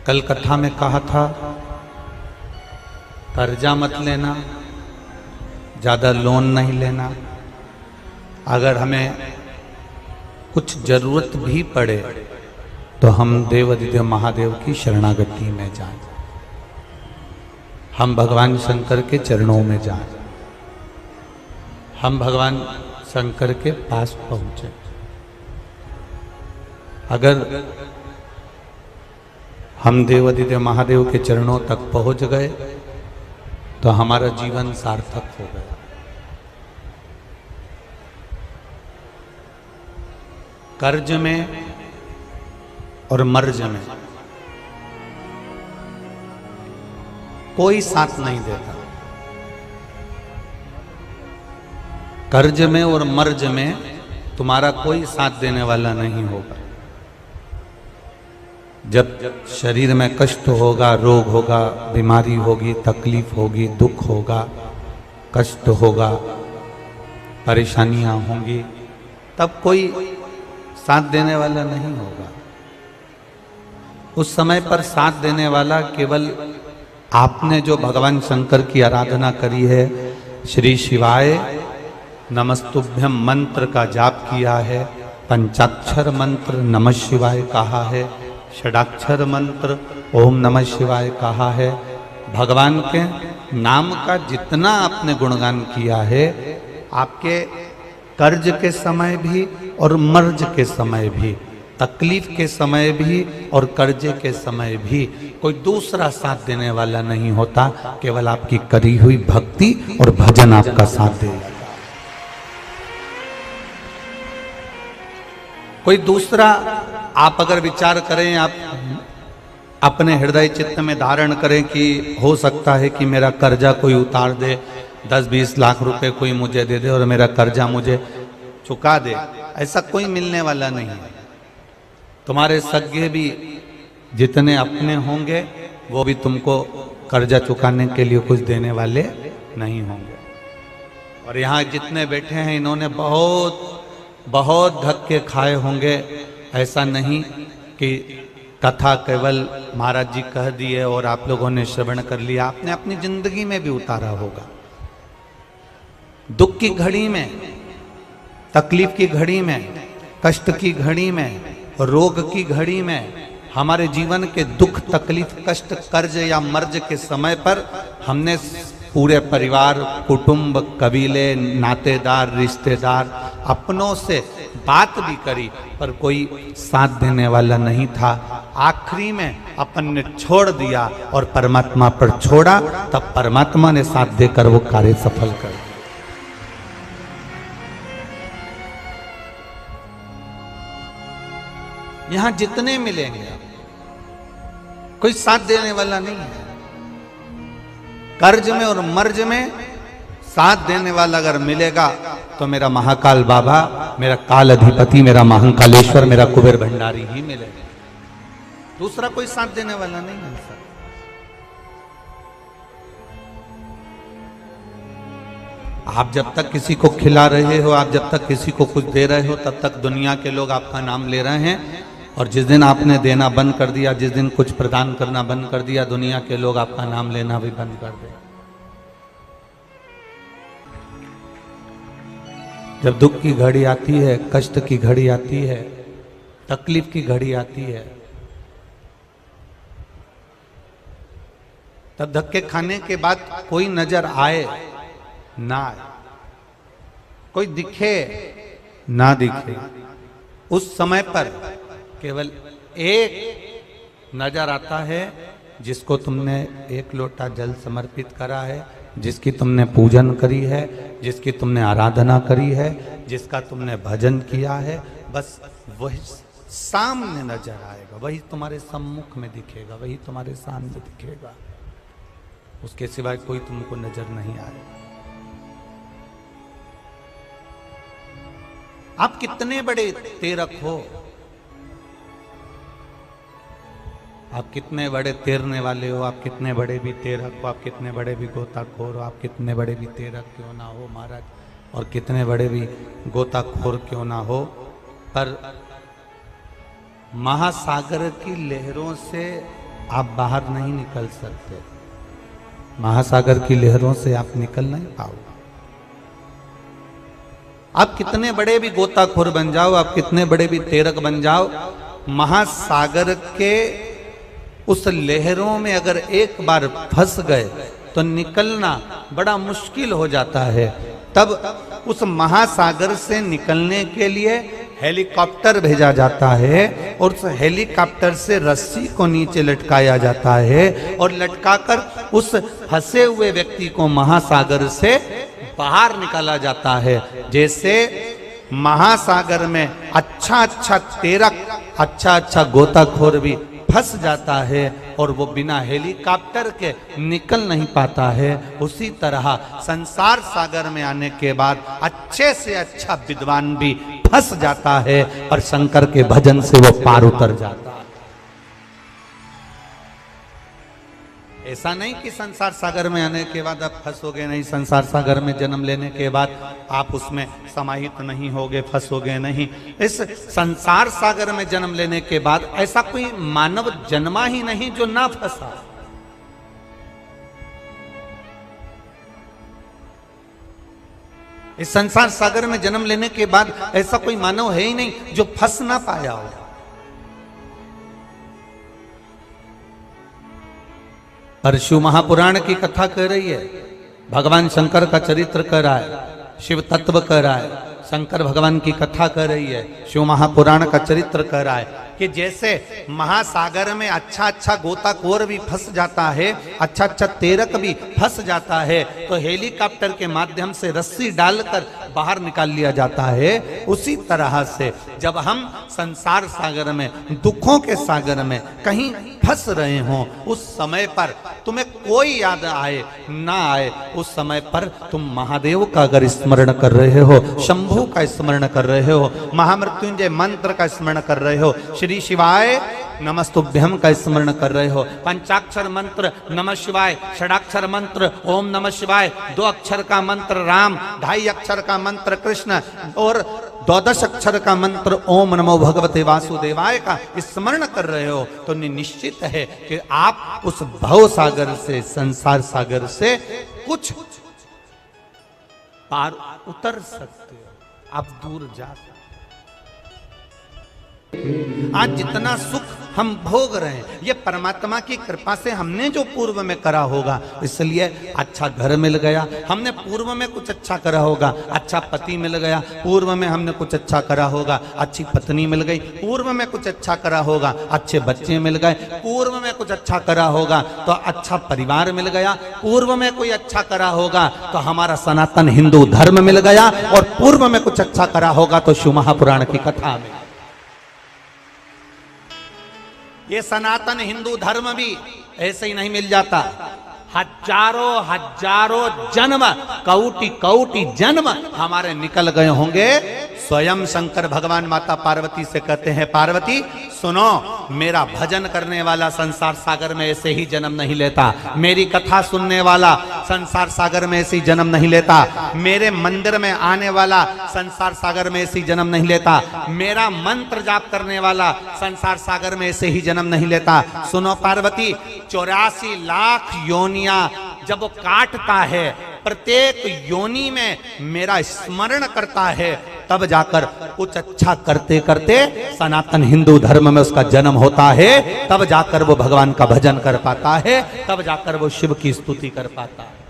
कल कथा में कहा था कर्जा मत लेना, ज़्यादा लोन नहीं लेना। अगर हमें कुछ जरूरत भी पड़े तो हम देवाधिदेव महादेव की शरणागति में जाएं, हम भगवान शंकर के चरणों में जाएं, हम भगवान शंकर के पास पहुंचे। अगर हम देवाधिदेव महादेव के चरणों तक पहुंच गए तो हमारा जीवन सार्थक हो गया। कर्ज में और मर्ज में कोई साथ नहीं देता। कर्ज में और मर्ज में तुम्हारा कोई साथ देने वाला नहीं होगा। जब शरीर में कष्ट होगा, रोग होगा, बीमारी होगी, तकलीफ होगी, दुख होगा, कष्ट होगा, परेशानियां होंगी, तब कोई साथ देने वाला नहीं होगा। उस समय पर साथ देने वाला केवल आपने जो भगवान शंकर की आराधना करी है, श्री शिवाय नमस्तुभ्यम मंत्र का जाप किया है, पंचाक्षर मंत्र नमः शिवाय कहा है, षडाक्षर मंत्र ओम नमः शिवाय कहा है, भगवान के नाम का जितना आपने गुणगान किया है, आपके कर्ज के समय भी और मर्ज के समय भी, तकलीफ के समय भी और कर्जे के समय भी कोई दूसरा साथ देने वाला नहीं होता, केवल आपकी करी हुई भक्ति और भजन आपका साथ देगा। कोई दूसरा आप अगर विचार करें, आप अपने हृदय चित्त में धारण करें कि हो सकता है कि मेरा कर्जा कोई उतार दे, 10-20 लाख रुपए कोई मुझे दे दे और मेरा कर्जा मुझे चुका दे, ऐसा कोई मिलने वाला नहीं है। तुम्हारे सगे भी जितने अपने होंगे वो भी तुमको कर्जा चुकाने के लिए कुछ देने वाले नहीं होंगे। और यहाँ जितने बैठे हैं इन्होंने बहुत धक्के खाए होंगे। ऐसा नहीं कि कथा केवल महाराज जी कह दिए और आप लोगों ने श्रवण कर लिया, आपने अपनी जिंदगी में भी उतारा होगा। दुख की घड़ी में, तकलीफ की घड़ी में, कष्ट की घड़ी में, रोग की घड़ी में, हमारे जीवन के दुख, तकलीफ, कष्ट, कर्ज या मर्ज के समय पर हमने पूरे परिवार, कुटुंब, कबीले, नातेदार, रिश्तेदार, अपनों से बात भी करी पर कोई साथ देने वाला नहीं था। आखिरी में अपन ने छोड़ दिया और परमात्मा पर छोड़ा, तब परमात्मा ने साथ देकर वो कार्य सफल कर दिया। यहां जितने मिलेंगे कोई साथ देने वाला नहीं है। कर्ज में और मर्ज में साथ देने वाला अगर मिलेगा तो मेरा महाकाल बाबा, मेरा काल अधिपति, मेरा महाकालेश्वर, मेरा कुबेर भंडारी ही मिलेगा। दूसरा कोई साथ देने वाला नहीं मिल सकता। आप जब तक किसी को खिला रहे हो, आप जब तक किसी को कुछ दे रहे हो, तब तक दुनिया के लोग आपका नाम ले रहे हैं। और जिस दिन आपने देना बंद कर दिया, जिस दिन कुछ प्रदान करना बंद कर दिया, दुनिया के लोग आपका नाम लेना भी बंद कर दें। जब दुख की घड़ी आती है, कष्ट की घड़ी आती है, तकलीफ की घड़ी आती है, तब धक्के खाने के बाद कोई नजर आए ना आए, कोई दिखे ना दिखे, उस समय पर केवल एक नजर आता है जिसको तुमने एक लोटा जल समर्पित करा है, जिसकी तुमने पूजन करी है, जिसकी तुमने आराधना करी है, जिसका तुमने भजन किया है, बस वही सामने नजर आएगा, वही तुम्हारे सम्मुख में दिखेगा, वही तुम्हारे सामने दिखेगा। उसके सिवाय कोई तुमको नजर नहीं आएगा। आप कितने बड़े तेरक हो, आप कितने बड़े तैरने वाले हो, आप कितने बड़े भी तेरक हो, आप कितने बड़े भी गोताखोर हो, आप कितने बड़े भी तेरक क्यों ना हो महाराज, और कितने बड़े भी गोताखोर क्यों ना हो, पर महासागर की लहरों से आप बाहर नहीं निकल सकते। महासागर की लहरों से आप निकल नहीं पाओगे। आप कितने बड़े भी गोताखोर बन जाओ, आप कितने बड़े भी तैरक बन जाओ, महासागर के उस लहरों में अगर एक बार फंस गए तो निकलना बड़ा मुश्किल हो जाता है। तब उस महासागर से निकलने के लिए हेलीकॉप्टर भेजा जाता है और उस हेलीकॉप्टर से रस्सी को नीचे लटकाया जाता है और लटकाकर उस फंसे हुए व्यक्ति को महासागर से बाहर निकाला जाता है। जैसे महासागर में अच्छा अच्छा तैरक, अच्छा अच्छा गोताखोर भी फंस जाता है और वो बिना हेलीकॉप्टर के निकल नहीं पाता है, उसी तरह संसार सागर में आने के बाद अच्छे से अच्छा विद्वान भी फंस जाता है और शंकर के भजन से वो पार उतर जाता है। ऐसा नहीं कि संसार सागर में आने के बाद आप फंसोगे नहीं, संसार सागर में जन्म लेने के बाद आप उसमें समाहित नहीं होगे, फंसोगे नहीं। इस संसार सागर में जन्म लेने के बाद ऐसा कोई मानव जन्मा ही नहीं जो ना फंसा। इस संसार सागर में जन्म लेने के बाद ऐसा कोई मानव है ही नहीं जो फंस ना पाया हो। पर शिव महापुराण की कथा कह रही है, भगवान शंकर का चरित्र कह रहा है, शिव तत्व कह रहा है, शंकर भगवान की कथा कह रही है, शिव महापुराण का चरित्र कह रहा है कि जैसे महासागर में अच्छा अच्छा गोताखोर भी फंस जाता है, अच्छा अच्छा तैरक भी फंस जाता है, तो हेलीकॉप्टर के माध्यम से रस्सी डालकर बाहर निकाल लिया जाता है। उसी तरह से जब हम संसार सागर में, दुखों के सागर में कहीं फंस रहे हों, उस समय पर तुम्हें कोई याद आए ना आए, उस समय पर तुम महादेव का अगर स्मरण कर रहे हो, शंभु का स्मरण कर रहे हो, महामृत्युंजय मंत्र का स्मरण कर रहे हो, श्री शिवाय नमस्तुभ्यम का स्मरण कर रहे हो, पंचाक्षर मंत्र नमः शिवाय, षडाक्षर मंत्र ओम नमः शिवाय, 2 अक्षर का मंत्र राम, 2.5 अक्षर का मंत्र कृष्ण और 12 अक्षर का मंत्र ओम नमो भगवते वासुदेवाय का स्मरण कर रहे हो, तो निश्चित है कि आप उस भव सागर से, संसार सागर से कुछ पार उतर सकते हो, आप दूर जा सकते हो। आज जितना सुख हम भोग रहे हैं ये परमात्मा की कृपा से हमने जो पूर्व में करा होगा, इसलिए अच्छा घर मिल गया, हमने पूर्व में कुछ अच्छा करा होगा, अच्छा पति मिल गया, पूर्व में हमने कुछ अच्छा करा होगा, अच्छी पत्नी मिल गई, पूर्व में कुछ अच्छा करा होगा, अच्छे बच्चे मिल गए, पूर्व में कुछ अच्छा करा होगा तो अच्छा परिवार मिल गया, पूर्व में कोई अच्छा करा होगा तो हमारा सनातन हिंदू धर्म मिल गया, और पूर्व में कुछ अच्छा करा होगा तो शिव महापुराण की कथा में। ये सनातन हिंदू धर्म भी ऐसे ही नहीं मिल जाता, हजारों हजारों जन्म, कोटि कोटि जन्म हमारे निकल गए होंगे। स्वयं शंकर भगवान माता पार्वती से कहते हैं, पार्वती सुनो, मेरा भजन करने वाला संसार सागर में ऐसे ही जन्म नहीं लेता, मेरी कथा सुनने वाला संसार सागर में ऐसे ही जन्म नहीं लेता, मेरे मंदिर में आने वाला संसार सागर में ऐसे ही जन्म नहीं लेता, मेरा मंत्र जाप करने वाला संसार सागर में ऐसे ही जन्म नहीं लेता। सुनो पार्वती, 84 लाख योनियां जब वो काटता है, प्रत्येक योनि में मेरा स्मरण करता है, तब जाकर कुछ अच्छा करते करते सनातन हिंदू धर्म में उसका जन्म होता है, तब जाकर वो भगवान का भजन कर पाता है, तब जाकर वो शिव की स्तुति कर पाता है।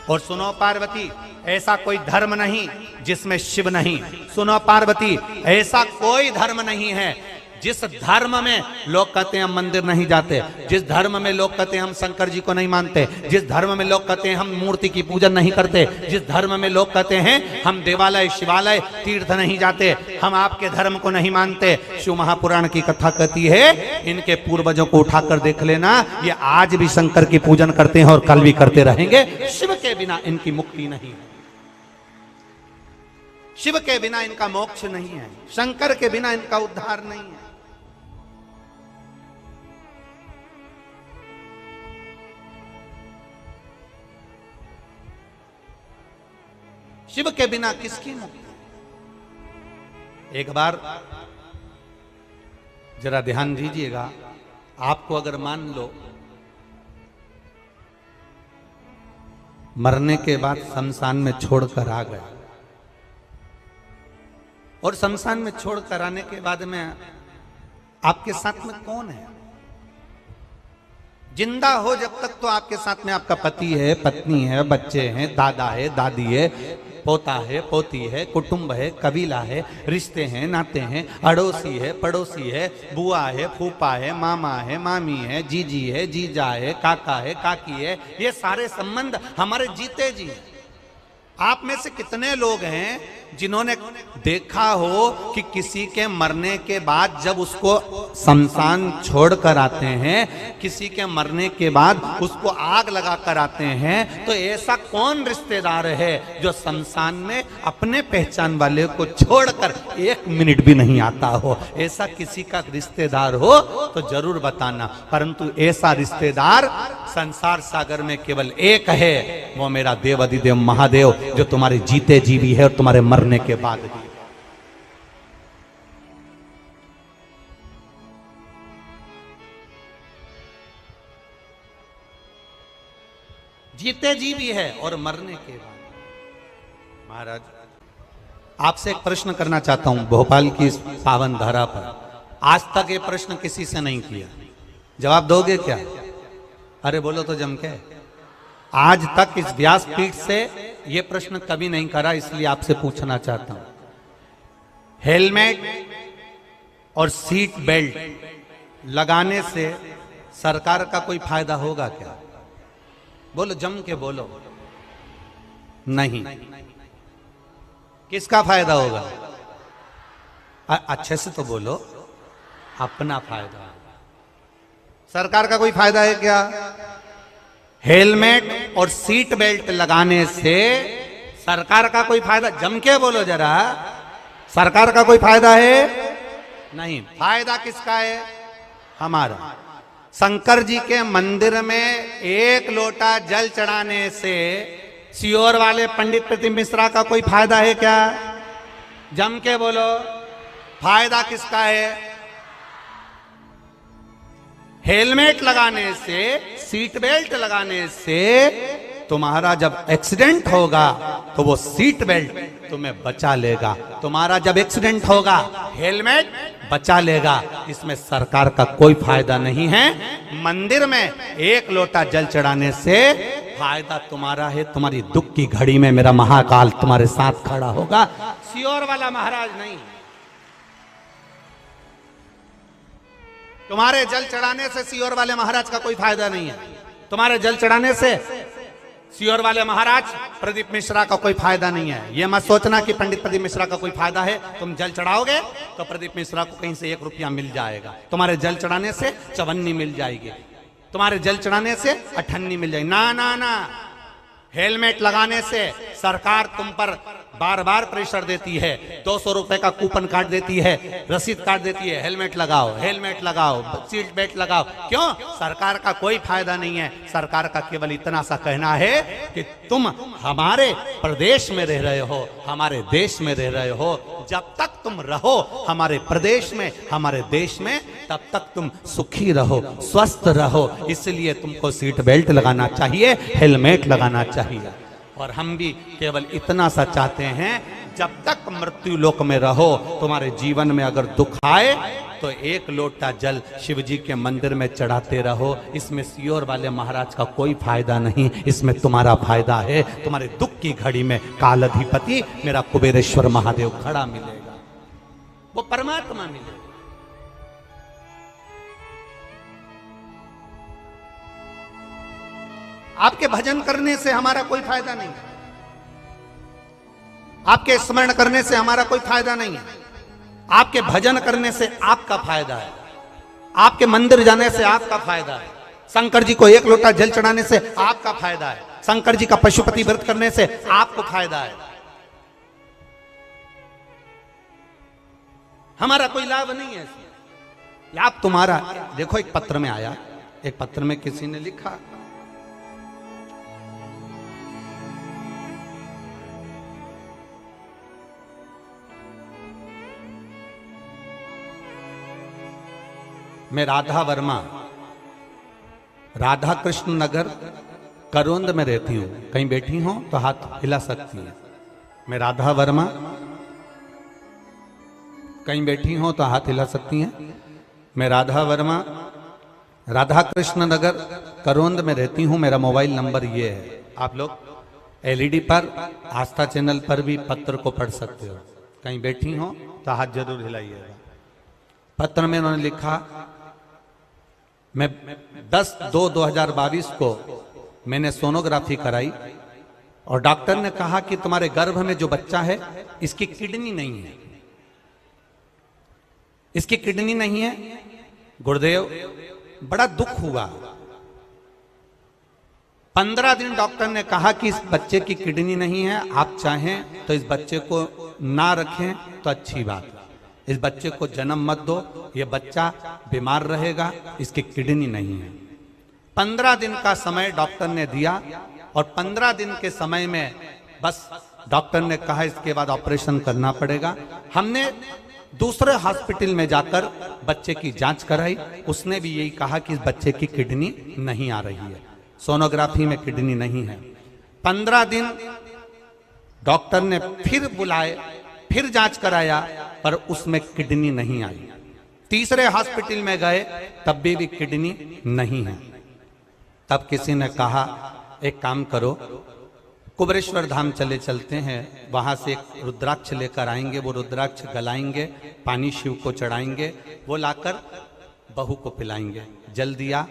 और सुनो पार्वती, ऐसा कोई धर्म नहीं जिसमें शिव नहीं। सुनो पार्वती, ऐसा कोई धर्म नहीं है जिस धर्म में लोग कहते हैं हम मंदिर नहीं जाते, जिस धर्म में लोग कहते हैं हम शंकर जी को नहीं मानते, जिस धर्म में लोग कहते हैं हम मूर्ति की पूजन नहीं करते, जिस धर्म में लोग कहते हैं हम देवालय शिवालय तीर्थ नहीं जाते, हम आपके धर्म को नहीं मानते। शिव महापुराण की कथा कहती है, इनके पूर्वजों को उठाकर देख लेना, ये आज भी शंकर की पूजन करते हैं और कल भी करते रहेंगे। शिव के बिना इनकी मुक्ति नहीं है, शिव के बिना इनका मोक्ष नहीं है, शंकर के बिना इनका उद्धार नहीं है। शिव के बिना किसकी मुक्ति? एक बार जरा ध्यान दीजिएगा, आपको अगर मान लो मरने के बाद शमशान में छोड़कर आ गए, और शमशान में छोड़कर आने के बाद में आपके साथ में कौन है? जिंदा हो जब तक तो आपके साथ में आपका पति है, पत्नी है, बच्चे हैं, दादा है, दादी है, पोता है, पोती है, कुटुंब है, कबीला है, रिश्ते हैं, नाते हैं, अड़ोसी है, पड़ोसी है, बुआ है, फूफा है, मामा है, मामी है, जीजी है, जीजा है, काका है, काकी है। ये सारे संबंध हमारे जीते जी हैं। आप में से कितने लोग हैं जिन्होंने देखा हो कि किसी के मरने के बाद जब उसको शमशान छोड़कर आते हैं, किसी के मरने के बाद उसको आग लगा कर आते हैं, तो ऐसा कौन रिश्तेदार है जो शमशान में अपने पहचान वाले को छोड़कर 1 मिनट भी नहीं आता हो? ऐसा किसी का रिश्तेदार हो तो जरूर बताना, परंतु ऐसा रिश्तेदार संसार सागर में केवल एक है, वो मेरा देव अधिदेव महादेव, जो तुम्हारे जीते जी भी है और तुम्हारे मरने के बाद भी। जीते जी भी है और मरने के बाद। महाराज, आपसे एक प्रश्न करना चाहता हूं भोपाल की इस पावन धरा पर। आज तक ये प्रश्न किसी से नहीं किया, जवाब दोगे क्या? अरे बोलो तो जम के। आज तक इस व्यासपीठ से ये प्रश्न कभी नहीं करा, इसलिए आपसे पूछना चाहता हूं, हेलमेट और सीट बेल्ट लगाने से सरकार का कोई फायदा होगा क्या? बोलो, जम के बोलो। नहीं। किसका फायदा होगा? अच्छे से तो बोलो। अपना फायदा। सरकार का कोई फायदा है क्या? हेलमेट और सीट बेल्ट लगाने से सरकार का कोई फायदा? जम के बोलो जरा। सरकार का कोई फायदा है? नहीं। फायदा किसका है? हमारा। शंकर जी के मंदिर में 1 लोटा जल चढ़ाने से सीहोर वाले पंडित प्रदीप मिश्रा का कोई फायदा है क्या? जम के बोलो। फायदा किसका है? हेलमेट लगाने से, सीट बेल्ट लगाने से तुम्हारा जब एक्सीडेंट होगा तो वो सीट बेल्ट तुम्हें बचा लेगा। तुम्हारा जब एक्सीडेंट होगा हेलमेट बचा लेगा। इसमें सरकार का कोई फायदा नहीं है। मंदिर में 1 लोटा जल चढ़ाने से फायदा तुम्हारा है। तुम्हारी दुख की घड़ी में मेरा महाकाल तुम्हारे साथ खड़ा होगा, सीहोर वाला महाराज नहीं। तुम्हारे जल चढ़ाने से सीहोर वाले महाराज का कोई फायदा नहीं है। तुम्हारे जल चढ़ाने से सीहोर वाले महाराज प्रदीप मिश्रा का कोई फायदा नहीं है। यह मत सोचना कि पंडित प्रदीप मिश्रा का कोई फायदा है। तुम जल चढ़ाओगे तो प्रदीप मिश्रा को कहीं से 1 रुपया मिल जाएगा। तुम्हारे जल चढ़ाने से चवन्नी मिल जाएगी, तुम्हारे जल चढ़ाने से अठन्नी मिल जाएगी। ना ना ना। हेलमेट लगाने से सरकार तुम पर बार बार प्रेशर देती है, 200 रुपए का कूपन काट देती है, रसीद काट देती है, हेलमेट लगाओ, हेलमेट लगाओ, सीट बेल्ट लगाओ। क्यों? सरकार का कोई फायदा नहीं है। सरकार का केवल इतना सा कहना है कि तुम हमारे प्रदेश में रह रहे हो, हमारे देश में रह रहे हो, जब तक तुम रहो हमारे प्रदेश में, हमारे देश में, तब तक तुम सुखी रहो, स्वस्थ रहो। इसलिए तुमको सीट बेल्ट लगाना चाहिए, हेलमेट लगाना चाहिए। और हम भी केवल इतना सा चाहते हैं, जब तक मृत्यु लोक में रहो, तुम्हारे जीवन में अगर दुख आए तो 1 लोटा जल शिव जी के मंदिर में चढ़ाते रहो। इसमें सीहोर वाले महाराज का कोई फायदा नहीं, इसमें तुम्हारा फायदा है। तुम्हारे दुख की घड़ी में कालाधिपति मेरा कुबेरेश्वर महादेव खड़ा मिलेगा, वो परमात्मा मिलेगा। आपके भजन करने से हमारा कोई फायदा नहीं है, आपके स्मरण करने से हमारा कोई फायदा नहीं है। आपके भजन करने से आपका फायदा है, आपके मंदिर जाने से आपका फायदा है, शंकर जी को 1 लोटा जल चढ़ाने से आपका फायदा है, शंकर जी का पशुपति व्रत करने से आपको फायदा है। हमारा कोई लाभ नहीं है। लाभ तुम्हारा। देखो, एक पत्र में आया, एक पत्र में किसी ने लिखा, मैं राधा वर्मा राधा कृष्ण नगर करोंद में रहती हूँ। कहीं बैठी हो तो हाथ हिला सकती हैं। मैं राधा वर्मा। कहीं बैठी हो तो हाथ हिला सकती हैं। मैं राधा वर्मा, राधा कृष्ण नगर करोंद में रहती हूँ। मेरा मोबाइल नंबर ये है। आप लोग एलईडी पर, आस्था चैनल पर भी पत्र को पढ़ सकते हो। कहीं बैठी हो तो हाथ जरूर हिलाइएगा। पत्र में उन्होंने लिखा, मैं 10/2/2022 को मैंने सोनोग्राफी कराई और डॉक्टर ने कहा कि तुम्हारे गर्भ में जो बच्चा है इसकी किडनी नहीं है, इसकी किडनी नहीं है। गुरुदेव, बड़ा दुख हुआ। 15 दिन डॉक्टर ने कहा कि इस बच्चे की किडनी नहीं है, आप चाहें तो इस बच्चे को ना रखें तो अच्छी बात, इस बच्चे को जन्म मत दो, ये बच्चा बीमार रहेगा, इसकी किडनी नहीं है। 15 दिन का समय डॉक्टर ने दिया और 15 दिन के समय में बस डॉक्टर ने कहा इसके बाद ऑपरेशन करना पड़ेगा। हमने दूसरे हॉस्पिटल में जाकर बच्चे की जांच कराई, उसने भी यही कहा कि इस बच्चे की किडनी नहीं आ रही है, सोनोग्राफी में किडनी नहीं है। 15 दिन डॉक्टर ने फिर बुलाए, फिर जांच कराया, पर उसमें किडनी नहीं आई। तीसरे हॉस्पिटल में गए, तब भी किडनी नहीं है। तब किसी ने कहा एक काम करो, कुबरेश्वर धाम चलते हैं, वहां से एक रुद्राक्ष लेकर आएंगे, वो रुद्राक्ष गलाएंगे, पानी शिव को चढ़ाएंगे, वो लाकर बहू को पिलाएंगे। जल दिया,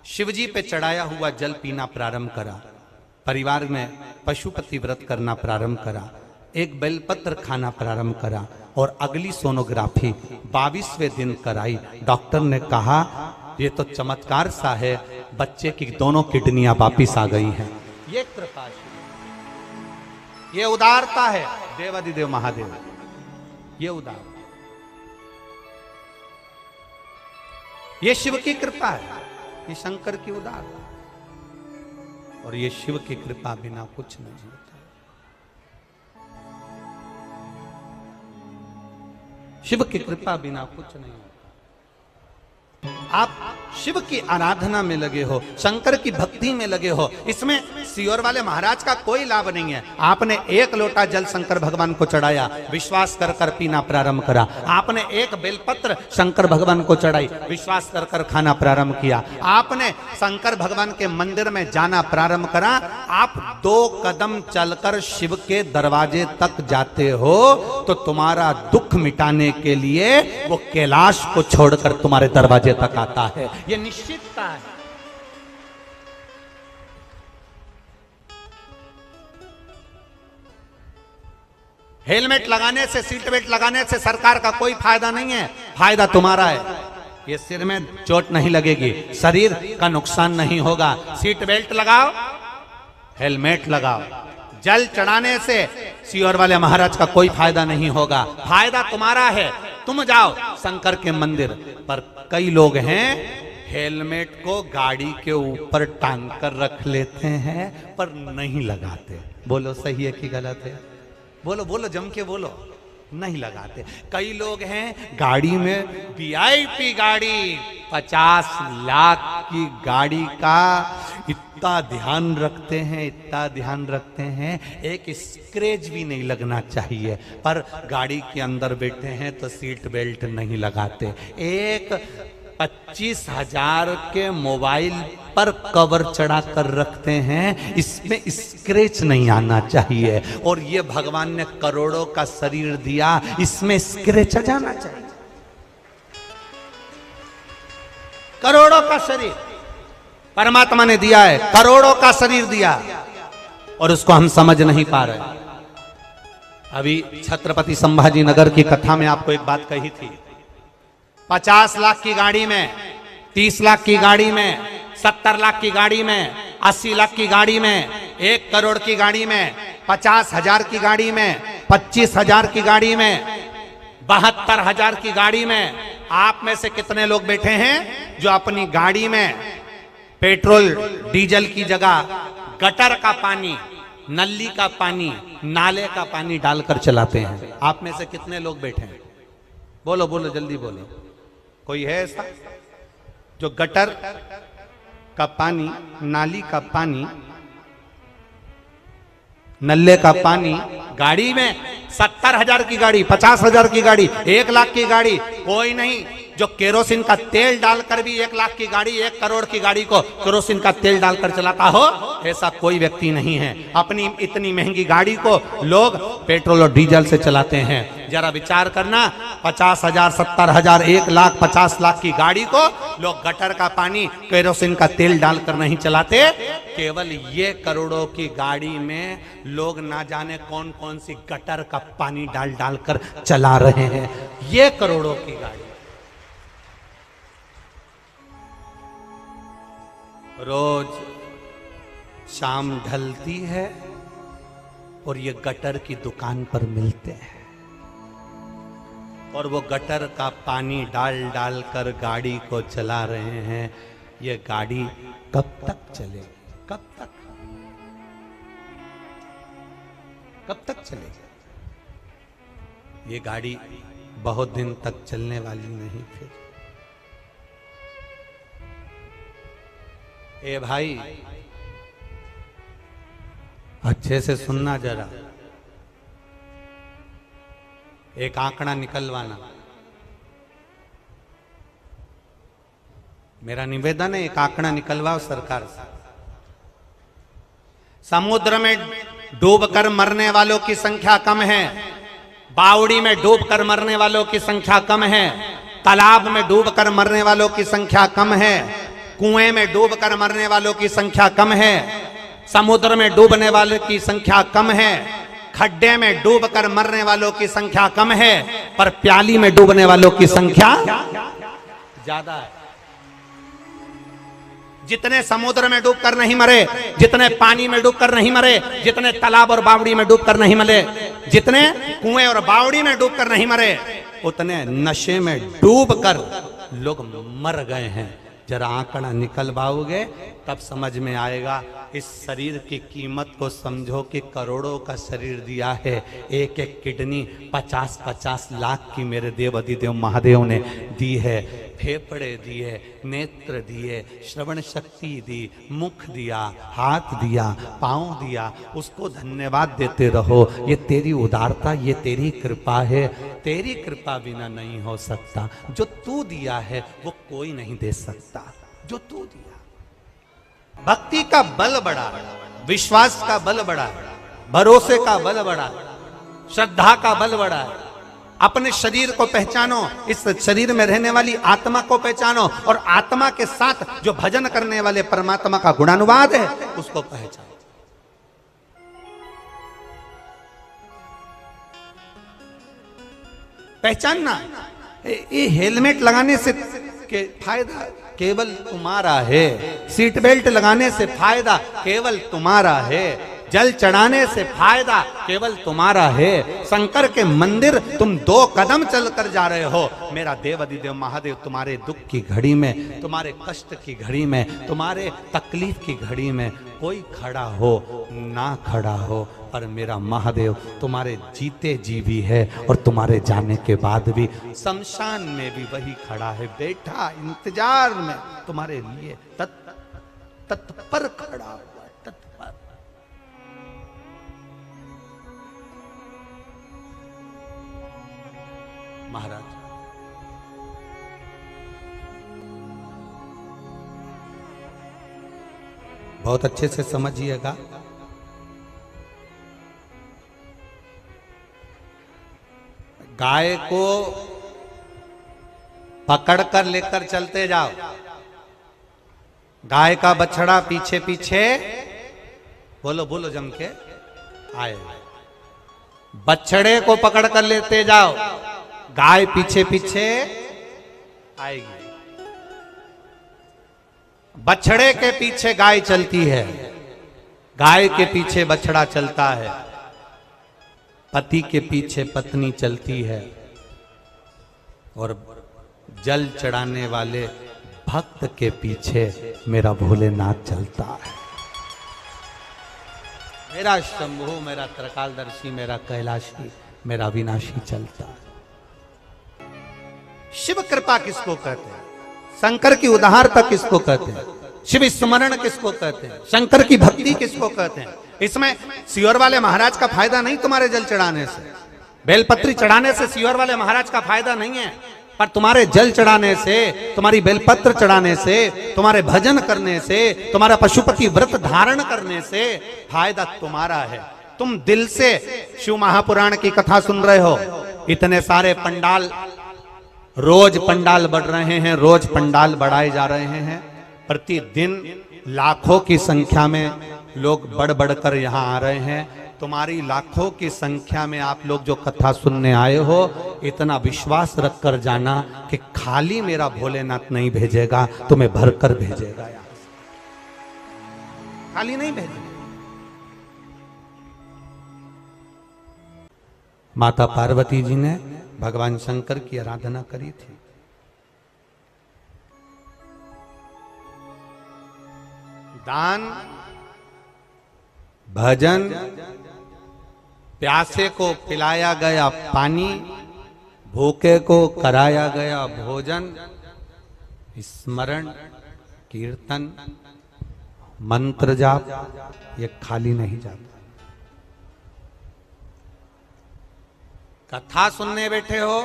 शिवजी पे चढ़ाया हुआ जल पीना प्रारंभ करा, परिवार में पशुपति व्रत करना प्रारंभ करा, एक बेलपत्र खाना प्रारंभ करा और अगली सोनोग्राफी 22वें दिन कराई। डॉक्टर ने कहा ये तो चमत्कार सा है, बच्चे की दोनों किडनियां वापिस आ गई हैं। ये कृपा है, ये उदारता है देवादिदेव महादेव, ये उदार, ये शिव की कृपा है, ये शंकर की उदारता, और ये शिव की कृपा बिना कुछ नहीं होता। शिव की कृपा बिना कुछ नहीं होता। आप शिव की आराधना में लगे हो, शंकर की भक्ति में लगे हो, इसमें सियोर वाले महाराज का कोई लाभ नहीं है। आपने एक लोटा जल शंकर भगवान को चढ़ाया, विश्वास कर कर पीना प्रारंभ करा। आपने एक बेलपत्र शंकर भगवान को चढ़ाई, विश्वास कर कर खाना प्रारंभ किया। आपने शंकर भगवान के मंदिर में जाना प्रारंभ करा। आप 2 कदम चलकर शिव के दरवाजे तक जाते हो तो तुम्हारा दुख मिटाने के लिए वो कैलाश को छोड़कर तुम्हारे दरवाजे तक आता है। ये निश्चितता है। हेलमेट लगाने से, सीट बेल्ट लगाने से सरकार का कोई फायदा नहीं है, फायदा तुम्हारा है। ये सिर में चोट नहीं लगेगी, शरीर का नुकसान नहीं होगा। सीट बेल्ट लगाओ, हेलमेट लगाओ। जल चढ़ाने से सियोर वाले महाराज का कोई फायदा नहीं होगा, फायदा तुम्हारा है। तुम जाओ शंकर के मंदिर। पर कई लोग हैं हेलमेट को गाड़ी के ऊपर टांग कर रख लेते हैं पर नहीं लगाते। बोलो सही है कि गलत है? बोलो बोलो, जम के बोलो। नहीं लगाते। कई लोग हैं गाड़ी में वीआईपी गाड़ी, 50 लाख की गाड़ी का इतना ध्यान रखते हैं, इतना ध्यान रखते हैं, एक स्क्रैच भी नहीं लगना चाहिए। पर गाड़ी के अंदर बैठे हैं तो सीट बेल्ट नहीं लगाते। एक 25,000 के मोबाइल पर कवर चढ़ा कर रखते हैं, इसमें स्क्रैच नहीं आना चाहिए। और ये भगवान ने करोड़ों का शरीर दिया, इसमें स्क्रैच आ जाना चाहिए। करोड़ों का शरीर परमात्मा ने दिया है, करोड़ों का शरीर दिया, और उसको हम समझ नहीं पा रहे। अभी छत्रपति संभाजी नगर की कथा में आपको एक बात कही थी। 50 लाख की गाड़ी में, 30 लाख की गाड़ी में, 70 लाख की गाड़ी में, 80 लाख की गाड़ी में, 1 करोड़ की गाड़ी में, 50,000 की गाड़ी में, 25,000 की गाड़ी में, 72,000 की गाड़ी में, आप में से कितने लोग बैठे हैं जो अपनी गाड़ी में पेट्रोल डीजल की जगह गटर का पानी, नली का पानी, नाले का पानी डालकर चलाते हैं? आप में से कितने लोग बैठे हैं? बोलो बोलो, जल्दी बोलो। कोई है ऐसा जो गटर का पानी, नाली का पानी, नल्ले का पानी, गाड़ी में 70,000 की गाड़ी, 50,000 की गाड़ी, 1 लाख की गाड़ी, कोई नहीं जो केरोसिन का तेल डालकर भी 1 लाख की गाड़ी, 1 करोड़ की गाड़ी को केरोसिन का तेल डालकर चलाता हो, ऐसा कोई व्यक्ति नहीं है। अपनी इतनी महंगी गाड़ी को लोग पेट्रोल और डीजल से चलाते हैं। जरा विचार करना, 50,000, 70,000, 1 लाख, 50 लाख की गाड़ी को लोग गटर का पानी, केरोसिन का तेल डालकर नहीं चलाते। केवल ये करोड़ों की गाड़ी में लोग ना जाने कौन कौन सी गटर का पानी डाल डालकर चला रहे हैं। ये करोड़ों की गाड़ी रोज शाम ढलती है और ये गटर की दुकान पर मिलते हैं और वो गटर का पानी डाल डाल कर गाड़ी को चला रहे हैं। ये गाड़ी कब तक चलेगी? कब तक? कब तक चलेगी? ये गाड़ी बहुत दिन तक चलने वाली नहीं। फिर ए भाई, अच्छे से सुनना जरा, एक आंकड़ा निकलवाना। मेरा निवेदन है, एक आंकड़ा निकलवाओ सरकार से। समुद्र में डूबकर मरने वालों की संख्या कम है, बावड़ी में डूबकर मरने वालों की संख्या कम है, तालाब में डूबकर मरने वालों की संख्या कम है, कुएं में डूबकर मरने वालों की संख्या कम है, समुद्र में डूबने वालों की संख्या कम है, खड्डे में डूबकर मरने वालों की संख्या कम है, पर प्याली में डूबने वालों की संख्या ज्यादा है। जितने समुद्र में डूबकर नहीं मरे, जितने पानी में डूबकर नहीं मरे, जितने तालाब और बावड़ी में डूबकर नहीं मरे, जितने कुएं और बावड़ी में डूबकर नहीं मरे, उतने नशे में डूबकर लोग मर गए हैं। जरा आंकड़ा निकलवाओगे तब समझ में आएगा। इस शरीर की कीमत को समझो कि करोड़ों का शरीर दिया है। एक एक किडनी 50-50 लाख की मेरे देव अधिदेव महादेव ने दी है। फेफड़े दिए, नेत्र दिए, श्रवण शक्ति दी, मुख दिया, हाथ दिया, पांव दिया, उसको धन्यवाद देते रहो। ये तेरी उदारता, ये तेरी कृपा है। तेरी कृपा बिना नहीं हो सकता। जो तू दिया है वो कोई नहीं दे सकता, जो तू दिया। भक्ति का बल बड़ा, विश्वास का बल बड़ा, भरोसे का बल बड़ा, श्रद्धा का बल बड़ा है। अपने शरीर को पहचानो, इस शरीर में रहने वाली आत्मा को पहचानो और आत्मा के साथ जो भजन करने वाले परमात्मा का गुणानुवाद है उसको पहचानो। पहचानना। ये हेलमेट लगाने से के फायदा केवल तुम्हारा है, सीट बेल्ट लगाने से फायदा केवल तुम्हारा है, जल चढ़ाने से फायदा केवल तुम्हारा है। शंकर के मंदिर तुम 2 कदम चलकर जा रहे हो। मेरा देव अधिदेव महादेव तुम्हारे दुख की घड़ी में, तुम्हारे कष्ट की घड़ी में, तुम्हारे तकलीफ की घड़ी में कोई खड़ा हो ना खड़ा हो, पर मेरा महादेव तुम्हारे जीते जी भी है और तुम्हारे जाने के बाद भी शमशान में भी वही खड़ा है, बैठा इंतजार में तुम्हारे लिए तत्पर खड़ा हुआ, तत्पर। महाराज बहुत अच्छे से समझिएगा। गाय को पकड़कर लेकर चलते जाओ, गाय का बछड़ा पीछे पीछे, बोलो बोलो जम के आए। बछड़े को पकड़कर लेते जाओ, गाय पीछे पीछे आएगी। बछड़े के पीछे गाय चलती है, गाय के पीछे बछड़ा चलता है, पति के पीछे पत्नी चलती है और जल चढ़ाने वाले भक्त के पीछे मेरा भोलेनाथ चलता है। मेरा शंभु, मेरा त्रिकालदर्शी, मेरा कैलाशी, मेरा विनाशी चलता है। शिव कृपा किसको कहते हैं? शंकर की उदारता किसको कहते हैं? शिव स्मरण किसको कहते हैं, शंकर की भक्ति किसको कहते हैं। इसमें सीहोर वाले महाराज का फायदा नहीं तुम्हारे जल चढ़ाने से, बेलपत्री चढ़ाने से सीहोर वाले महाराज का फायदा नहीं है, पर तुम्हारे जल चढ़ाने से, तुम्हारी बेलपत्र चढ़ाने से, तुम्हारे भजन करने से, तुम्हारा पशुपति व्रत धारण करने से फायदा तुम्हारा है। तुम दिल से शिव महापुराण की कथा सुन रहे हो, इतने सारे पंडाल, रोज पंडाल बढ़ रहे हैं, रोज पंडाल बढ़ाए जा रहे हैं, प्रतिदिन लाखों की संख्या में लोग बढ़ बढ़कर यहां आ रहे हैं। तुम्हारी लाखों की संख्या में आप लोग जो कथा सुनने आए हो, इतना विश्वास रख कर जाना कि खाली मेरा भोलेनाथ नहीं भेजेगा, तुम्हें भरकर भेजेगा, खाली नहीं भेजेगा। माता पार्वती जी ने भगवान शंकर की आराधना करी थी। दान, भजन, प्यासे को पिलाया गया पानी, भूखे को कराया गया भोजन, स्मरण, कीर्तन, मंत्र जाप, ये खाली नहीं जाता। कथा सुनने बैठे हो,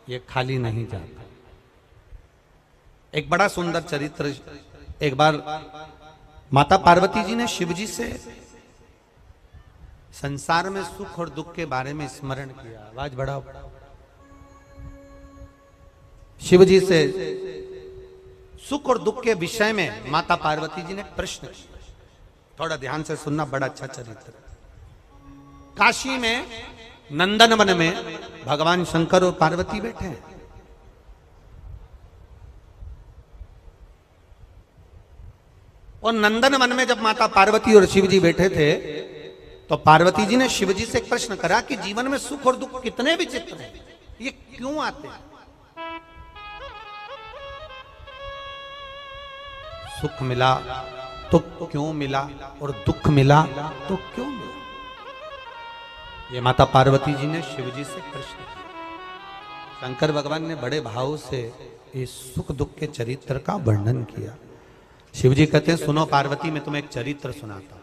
ये खाली नहीं जाता। एक बड़ा सुंदर चरित्र, एक बार माता पार्वती जी ने शिव जी से संसार में सुख और दुख के बारे में स्मरण किया। आवाज बढ़ाओ। शिव जी से सुख और दुख के विषय में माता पार्वती जी ने प्रश्न किया। थोड़ा ध्यान से सुनना, बड़ा अच्छा चरित्र। काशी में नंदनवन में भगवान शंकर और पार्वती बैठे हैं। और नंदनवन में जब माता पार्वती और शिव जी बैठे थे, तो पार्वती जी ने शिव जी से एक प्रश्न करा कि जीवन में सुख और दुख कितने विचित्र हैं, ये क्यों आते हैं? सुख मिला तो क्यों मिला, और दुख मिला तो क्यों मिला? ये माता पार्वती जी ने शिव जी से प्रश्न किया। शंकर भगवान ने बड़े भाव से इस सुख दुख के चरित्र का वर्णन किया। शिव जी कहते हैं, सुनो पार्वती, मैं तुम्हें एक चरित्र सुनाता हूं।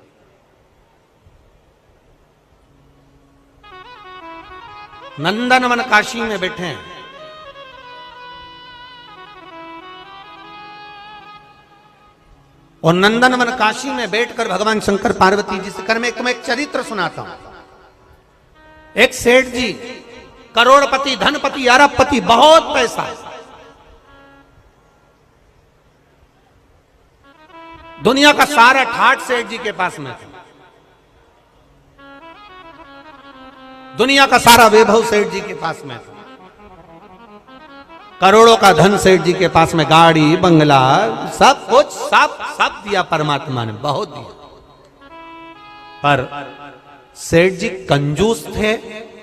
नंदनवन काशी में बैठे हैं, और नंदनवन काशी में बैठकर भगवान शंकर पार्वती जी से कर, मैं तुम्हें एक चरित्र सुनाता हूं। एक सेठ जी, करोड़पति, धनपति, अरबपति, बहुत पैसा, दुनिया का सारा ठाठ सेठ जी के पास में था, दुनिया का सारा वैभव सेठ जी के पास में था, करोड़ों का धन सेठ जी के पास में, गाड़ी, बंगला, सब कुछ, सब दिया परमात्मा ने, बहुत दिया। पर सेठ जी कंजूस थे,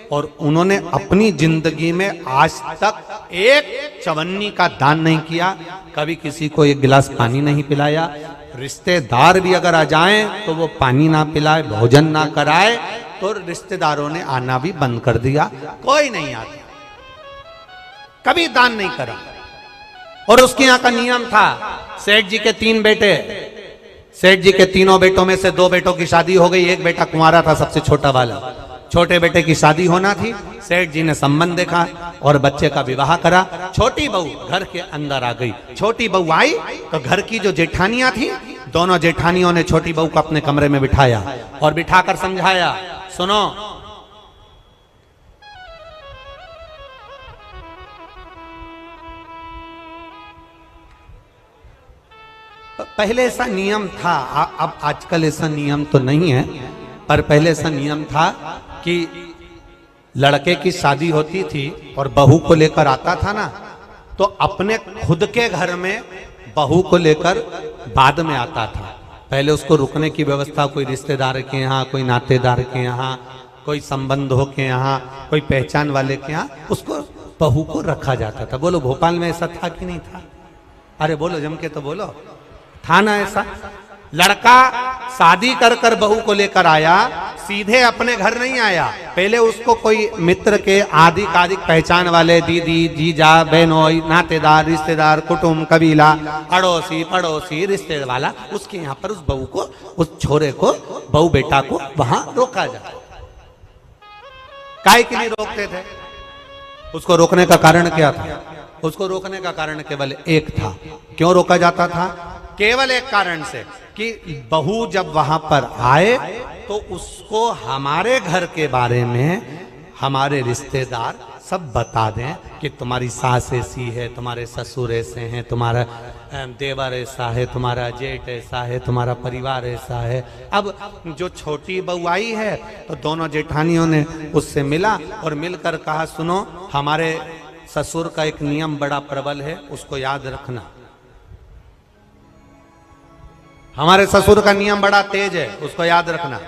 और उन्होंने अपनी जिंदगी में आज तक एक चवन्नी का दान नहीं किया, कभी किसी को एक गिलास पानी नहीं पिलाया। रिश्तेदार भी अगर आ जाएं तो वो पानी ना पिलाए, भोजन ना कराए, तो रिश्तेदारों ने आना भी बंद कर दिया, कोई नहीं आता, कभी दान नहीं करा। और उसके यहाँ का नियम था, सेठ जी के 3 बेटे, सेठ जी के तीनों बेटों में से 2 बेटों की शादी हो गई, एक बेटा कुंवारा था, सबसे छोटा वाला। छोटे बेटे की शादी होना थी, सेठ जी ने संबंध देखा और बच्चे का विवाह करा। छोटी बहू घर के अंदर आ गई। छोटी बहू आई तो घर की जो जेठानियां थी, दोनों जेठानियों ने छोटी बहू को अपने कमरे में बिठाया और बिठाकर समझाया, सुनो, पहले ऐसा नियम था, अब आजकल ऐसा नियम तो नहीं है, पर पहले ऐसा नियम था कि लड़के की शादी होती थी और बहू को लेकर आता था ना, तो अपने खुद के घर में बहू को लेकर बाद में आता था। पहले उसको रुकने की व्यवस्था कोई रिश्तेदार के यहाँ, कोई नातेदार के यहाँ, कोई संबंधों के यहाँ, कोई पहचान वाले के यहाँ, उसको बहू को रखा जाता था। बोलो भोपाल में ऐसा था कि नहीं था? अरे बोलो, जम के तो बोलो, था ना ऐसा? लड़का शादी कर कर बहू को लेकर आया, सीधे अपने घर नहीं आया, पहले उसको कोई मित्र के आधिकारिक पहचान वाले दीदी, जीजा, बहनोई, नातेदार, रिश्तेदार, कुटुंब, कबीला, अड़ोसी पड़ोसी, रिश्ते वाला, उसके यहाँ पर उस बहू को, उस छोरे को, बहू बेटा को वहां रोका जाता। काय के लिए रोकते थे? उसको रोकने का कारण क्या था? उसको रोकने का कारण केवल एक था। क्यों रोका जाता था? केवल एक कारण से कि बहू जब वहां पर आए तो उसको हमारे घर के बारे में हमारे रिश्तेदार सब बता दें कि तुम्हारी सास ऐसी है, तुम्हारे ससुर ऐसे हैं, तुम्हारा देवर ऐसा है, तुम्हारा जेठ ऐसा है, तुम्हारा परिवार ऐसा है। अब जो छोटी बहू आई है तो दोनों जेठानियों ने उससे मिला और मिलकर कहा, सुनो, हमारे ससुर का एक नियम बड़ा प्रबल है, उसको याद रखना। हमारे ससुर का नियम बड़ा तेज है, उसको याद रखना।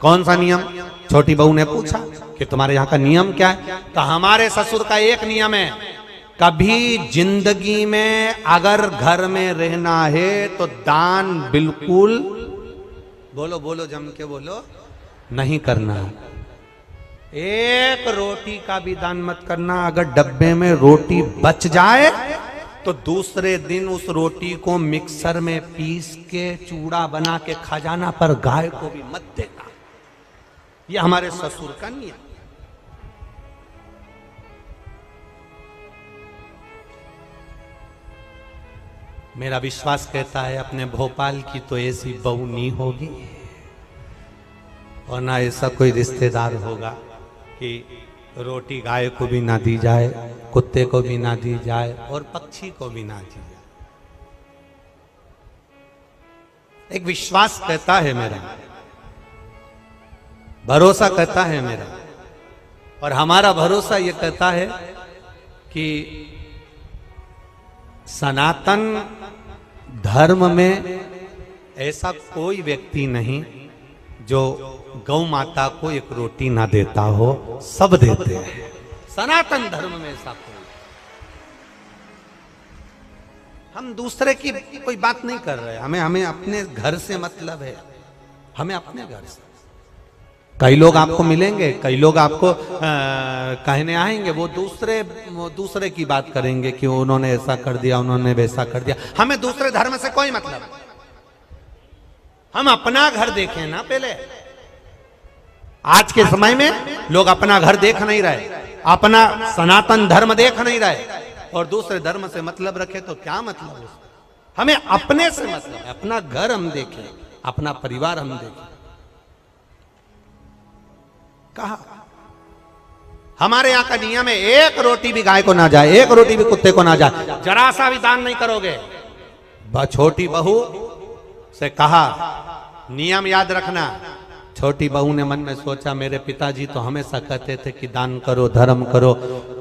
कौन सा नियम? छोटी बहू ने पूछा कि तुम्हारे यहाँ का नियम क्या है? तो हमारे ससुर का एक नियम है, कभी जिंदगी में अगर घर में रहना है तो दान बिल्कुल, बोलो बोलो जम के बोलो, नहीं करना। एक रोटी का भी दान मत करना। अगर डब्बे में रोटी बच जाए तो दूसरे दिन उस रोटी को मिक्सर में पीस के चूड़ा बना के खा जाना, पर गाय को भी मत देना। ये हमारे ससुर का नियम। मेरा विश्वास कहता है अपने भोपाल की तो ऐसी बहू नहीं होगी और ना ऐसा कोई रिश्तेदार होगा कि रोटी गाय को भी ना दी जाए, कुत्ते को भी ना दी जाए और पक्षी को भी ना दी जाए। एक विश्वास कहता है मेरा, भरोसा कहता है मेरा, और हमारा भरोसा ये कहता है कि सनातन धर्म में ऐसा कोई व्यक्ति नहीं जो गौ माता को एक रोटी ना देता हो, सब देते हैं। सनातन धर्म में ऐसा कोई, हम दूसरे की कोई बात नहीं कर रहे, हमें अपने घर से मतलब है, हमें अपने घर से। कई लोग आपको मिलेंगे, कई लोग आपको कहने आएंगे, वो दूसरे की बात करेंगे कि उन्होंने ऐसा कर दिया, उन्होंने वैसा कर दिया। हमें दूसरे धर्म से कोई मतलब, हम अपना घर देखें ना पहले। आज के समय में लोग अपना घर देख नहीं रहे, अपना सनातन धर्म देख नहीं रहे और दूसरे धर्म से मतलब रखे तो क्या मतलब है? हमें अपने से मतलब है, अपना घर हम देखें, अपना परिवार हम देखें। कहा हमारे यहाँ का नियम है, एक रोटी भी गाय को ना जाए, एक रोटी भी कुत्ते को ना जाए, जरा सा भी दान नहीं करोगे। छोटी बहू से कहा नियम याद रखना। छोटी बहू ने मन में सोचा, मेरे पिताजी तो हमेशा कहते थे कि दान करो, धर्म करो,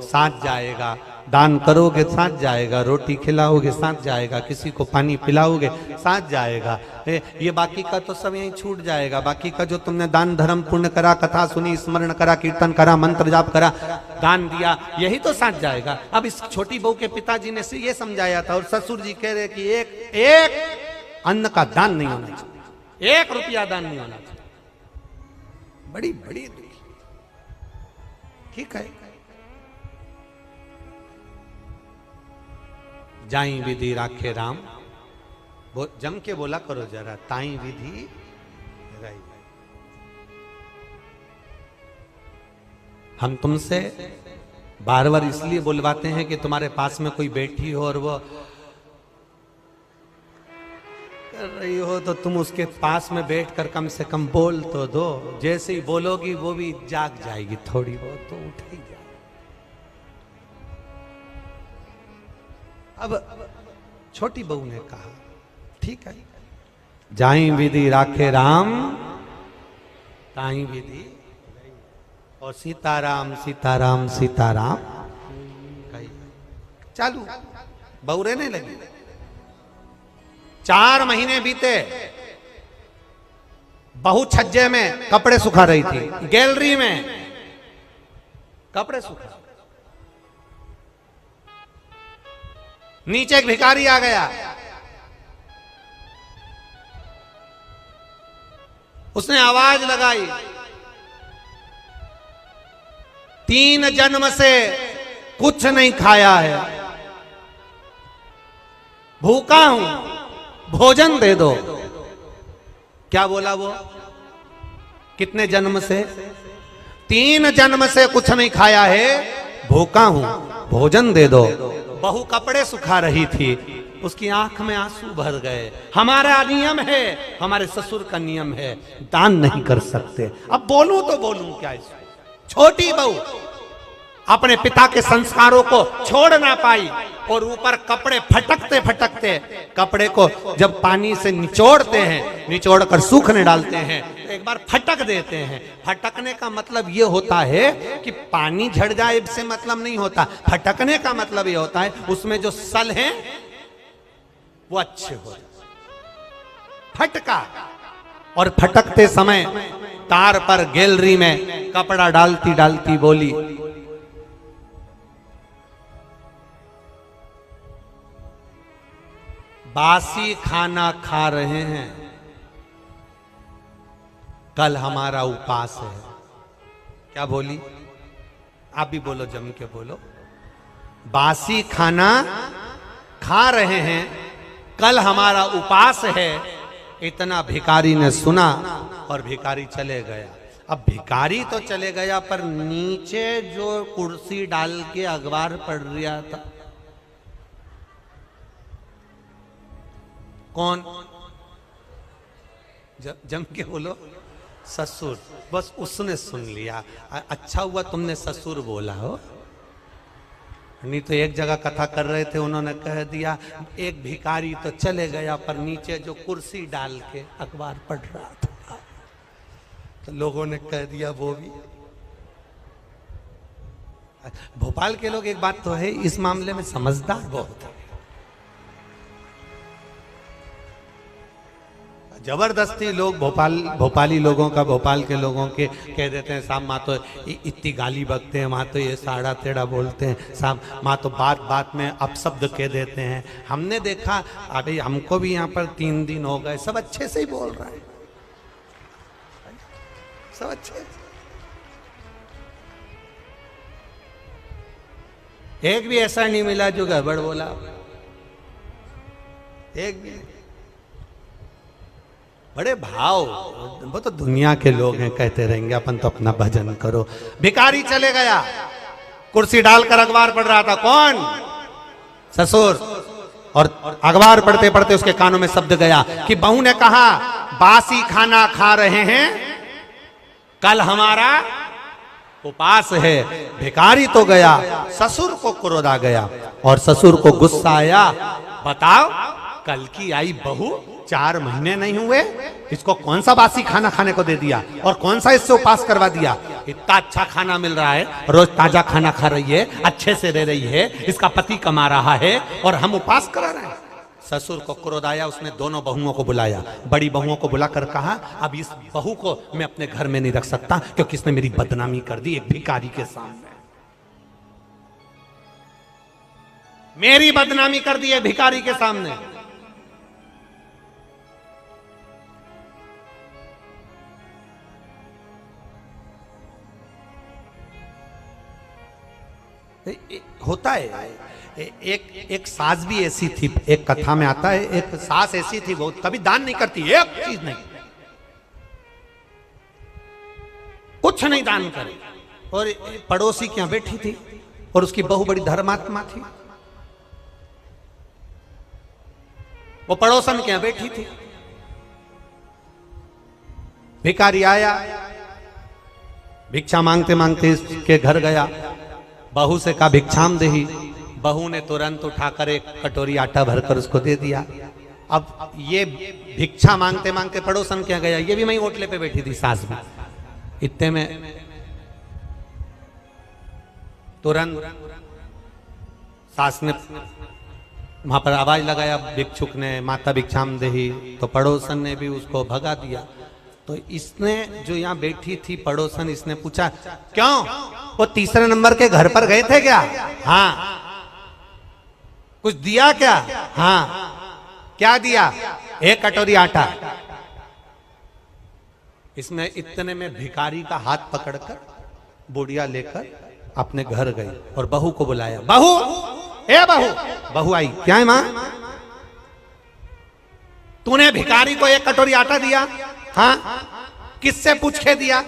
साथ जाएगा। दान करोगे साथ जाएगा, रोटी खिलाओगे साथ जाएगा, किसी को पानी पिलाओगे साथ जाएगा। ये बाकी का तो सब यहीं छूट जाएगा। बाकी का जो तुमने दान धर्म पुण्य करा, कथा सुनी, स्मरण करा, कीर्तन करा, मंत्र जाप करा, दान दिया, यही तो साथ जाएगा। अब इस छोटी बहू के पिताजी ने ये समझाया था और ससुर जी कह रहे कि एक अन्न का दान नहीं होना चाहिए, 1 रुपया दान नहीं होना चाहिए। बड़ी बड़ी ठीक है। जाई विधि राखे राम, जम के बोला करो जरा, ताई विधि राई। हम तुमसे बार बार इसलिए बुलवाते हैं कि तुम्हारे पास में कोई बैठी हो और वो कर रही हो तो तुम उसके पास में बैठकर कम से कम बोल तो दो। जैसे ही बोलोगी वो भी जाग जाएगी, थोड़ी बहुत तो उठ ही जाएगी। अब छोटी बहू ने कहा ठीक है, जाई विधि राखे राम, ताई विधि, और सीताराम सीताराम सीताराम कही। चालू बहू रहने लगी। 4 महीने बीते, बहू छज्जे में कपड़े सुखा रही थी, गैलरी में कपड़े सुखा। नीचे एक भिखारी आ गया, उसने आवाज लगाई, 3 जन्म से कुछ नहीं खाया है, भूखा हूं, भोजन दे दो। क्या बोला वो? कितने जन्म से? 3 जन्म से कुछ नहीं खाया है, भूखा हूं, भोजन दे दो। बहू कपड़े सुखा रही थी, उसकी आंख में आंसू भर गए। हमारा नियम है, हमारे ससुर का नियम है, दान नहीं कर सकते। अब बोलूं तो बोलूं क्या इसमें? छोटी बहू अपने पिता के संस्कारों को छोड़ ना पाई और ऊपर कपड़े फटकते फटकते, कपड़े को जब पानी से निचोड़ते हैं, निचोड़ कर सूखने डालते हैं, तो एक बार फटक देते हैं। फटकने का मतलब ये होता है कि पानी झड़ जाए से मतलब नहीं होता। फटकने का मतलब ये होता है उसमें जो सल हैं वो अच्छे हो जाए। फटका, और फटकते समय तार पर गैलरी में कपड़ा डालती डालती बोली, बासी खाना खा रहे हैं, कल हमारा उपास है। क्या बोली? आप भी बोलो, जम के बोलो। बासी खाना खा रहे हैं, कल हमारा उपास है। इतना भिखारी ने सुना और भिखारी चले गया। अब भिखारी तो चले गया, पर नीचे जो कुर्सी डाल के अखबार पढ़ रहा था, कौन? जम के बोलो, ससुर। बस उसने सुन लिया। अच्छा हुआ तुमने ससुर बोला हो, नहीं तो एक जगह कथा कर रहे थे, उन्होंने कह दिया एक भिखारी तो चले गया, पर नीचे जो कुर्सी डाल के अखबार पढ़ रहा था, तो लोगों ने कह दिया वो भी। भोपाल के लोग, एक बात तो है, इस मामले में समझदार बहुत है। जबरदस्ती लोग भोपाली लोगों का, भोपाल के लोगों के कह देते हैं साहब माँ तो इतनी गाली बकते हैं, माँ तो ये साड़ा तेड़ा बोलते हैं, साहब माँ तो बात बात में अपशब्द कह देते हैं। हमने देखा, अभी हमको भी यहाँ पर 3 दिन हो गए, सब अच्छे से ही बोल रहे हैं, सब अच्छे। एक भी ऐसा नहीं मिला जो गड़बड़ बोला, एक भी। बड़े भाव, वो तो दुनिया के लोग हैं, कहते रहेंगे, अपन तो अपना भजन करो। भिखारी चले गया, कुर्सी डालकर अखबार पढ़ रहा था। कौन? ससुर। और अखबार पढ़ते पढ़ते उसके कानों में शब्द गया कि बहू ने कहा बासी खाना खा रहे हैं, कल हमारा उपास है। भिखारी तो गया, ससुर को क्रोध आ गया और ससुर को गुस्सा आया। बताओ, कल की आई बहू, 4 महीने नहीं हुए, इसको कौन सा बासी खाना खाने को दे दिया और कौन सा इससे उपास करवा दिया? इतना अच्छा खाना मिल रहा है, रोज ताजा खाना खा रही है, अच्छे से रह रही है, इसका पति कमा रहा है और हम उपास करा रहे हैं। ससुर को क्रोध आया, उसने दोनों बहुओं को बुलाया। बड़ी बहुओं को बुलाकर कहा, अब इस बहू को मैं अपने घर में नहीं रख सकता, क्योंकि इसने मेरी बदनामी कर दी एक भिखारी के सामने। मेरी बदनामी कर दी है भिखारी के सामने। होता है, एक सास भी ऐसी थी, एक कथा में आता है, एक सास ऐसी थी, वो कभी दान नहीं करती, एक चीज नहीं, कुछ नहीं दान करे। और पड़ोसी के यहां बैठी थी और उसकी बहू बड़ी धर्मात्मा थी, वो पड़ोसन के यहां बैठी थी। भिखारी आया, भिक्षा मांगते मांगते इसके घर गया, बहू से कहा भिक्षाम देही। बहू ने तुरंत उठाकर एक कटोरी आटा भरकर उसको दे दिया। अब ये भिक्षा मांगते मांगते पड़ोसन क्या गया, ये भी वहीं ओटले पे बैठी थी सास भी। इतने में तुरंत सास ने वहां पर आवाज लगाया भिक्षुक ने, माता भिक्षाम देही, तो पड़ोसन ने भी उसको भगा दिया। तो इसने, जो यहाँ बैठी थी पड़ोसन, इसने पूछा क्यों, वो 3रे नंबर के घर पर गए थे क्या? हाँ। कुछ दिया क्या? हाँ। क्या दिया? 1 कटोरी आटा। इसमें इतने में भिखारी का हाथ पकड़कर बुढ़िया लेकर अपने घर गई और बहू को बुलाया, बहू, ए बहू। बहू आई, क्या है मां? तूने भिखारी को 1 कटोरी आटा दिया? हाँ। किससे पूछ के दिया?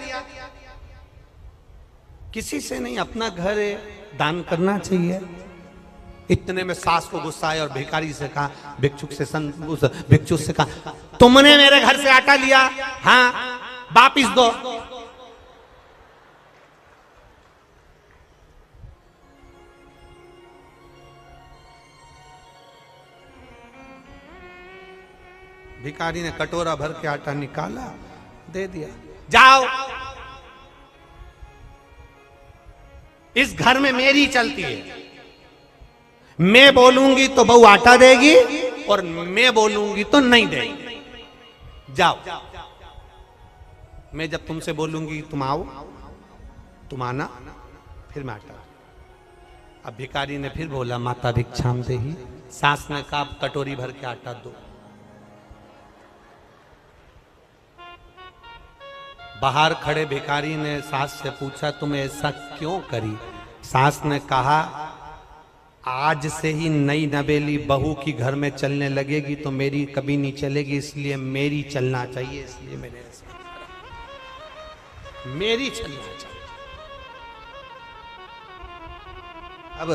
किसी से नहीं, अपना घर है, दान करना चाहिए। इतने में सास को गुस्सा आया और भिखारी से कहा, भिक्षुक से कहा, तुमने मेरे घर से आटा लिया? हाँ, वापिस दो। भिखारी ने कटोरा भर के आटा निकाला, दे दिया। जाओ, इस घर में मेरी चलती है। मैं बोलूंगी तो बहू आटा देगी और मैं बोलूंगी तो नहीं देगी। जाओ, मैं जब तुमसे बोलूंगी तुम आओ, तुम आना, फिर मैं आटा। अब भिखारी ने फिर बोला, माता भिक्षाम देहि। सास ने कहा, कटोरी भर के आटा दो। बाहर खड़े भिखारी ने सास से पूछा, तुम ऐसा क्यों करी? सास ने कहा, आज से ही नई नवेली बहू की घर में चलने लगेगी तो मेरी कभी नहीं चलेगी, इसलिए मेरी चलना चाहिए, इसलिए मैंने ऐसा करा। मेरी चलना चाहिए। अब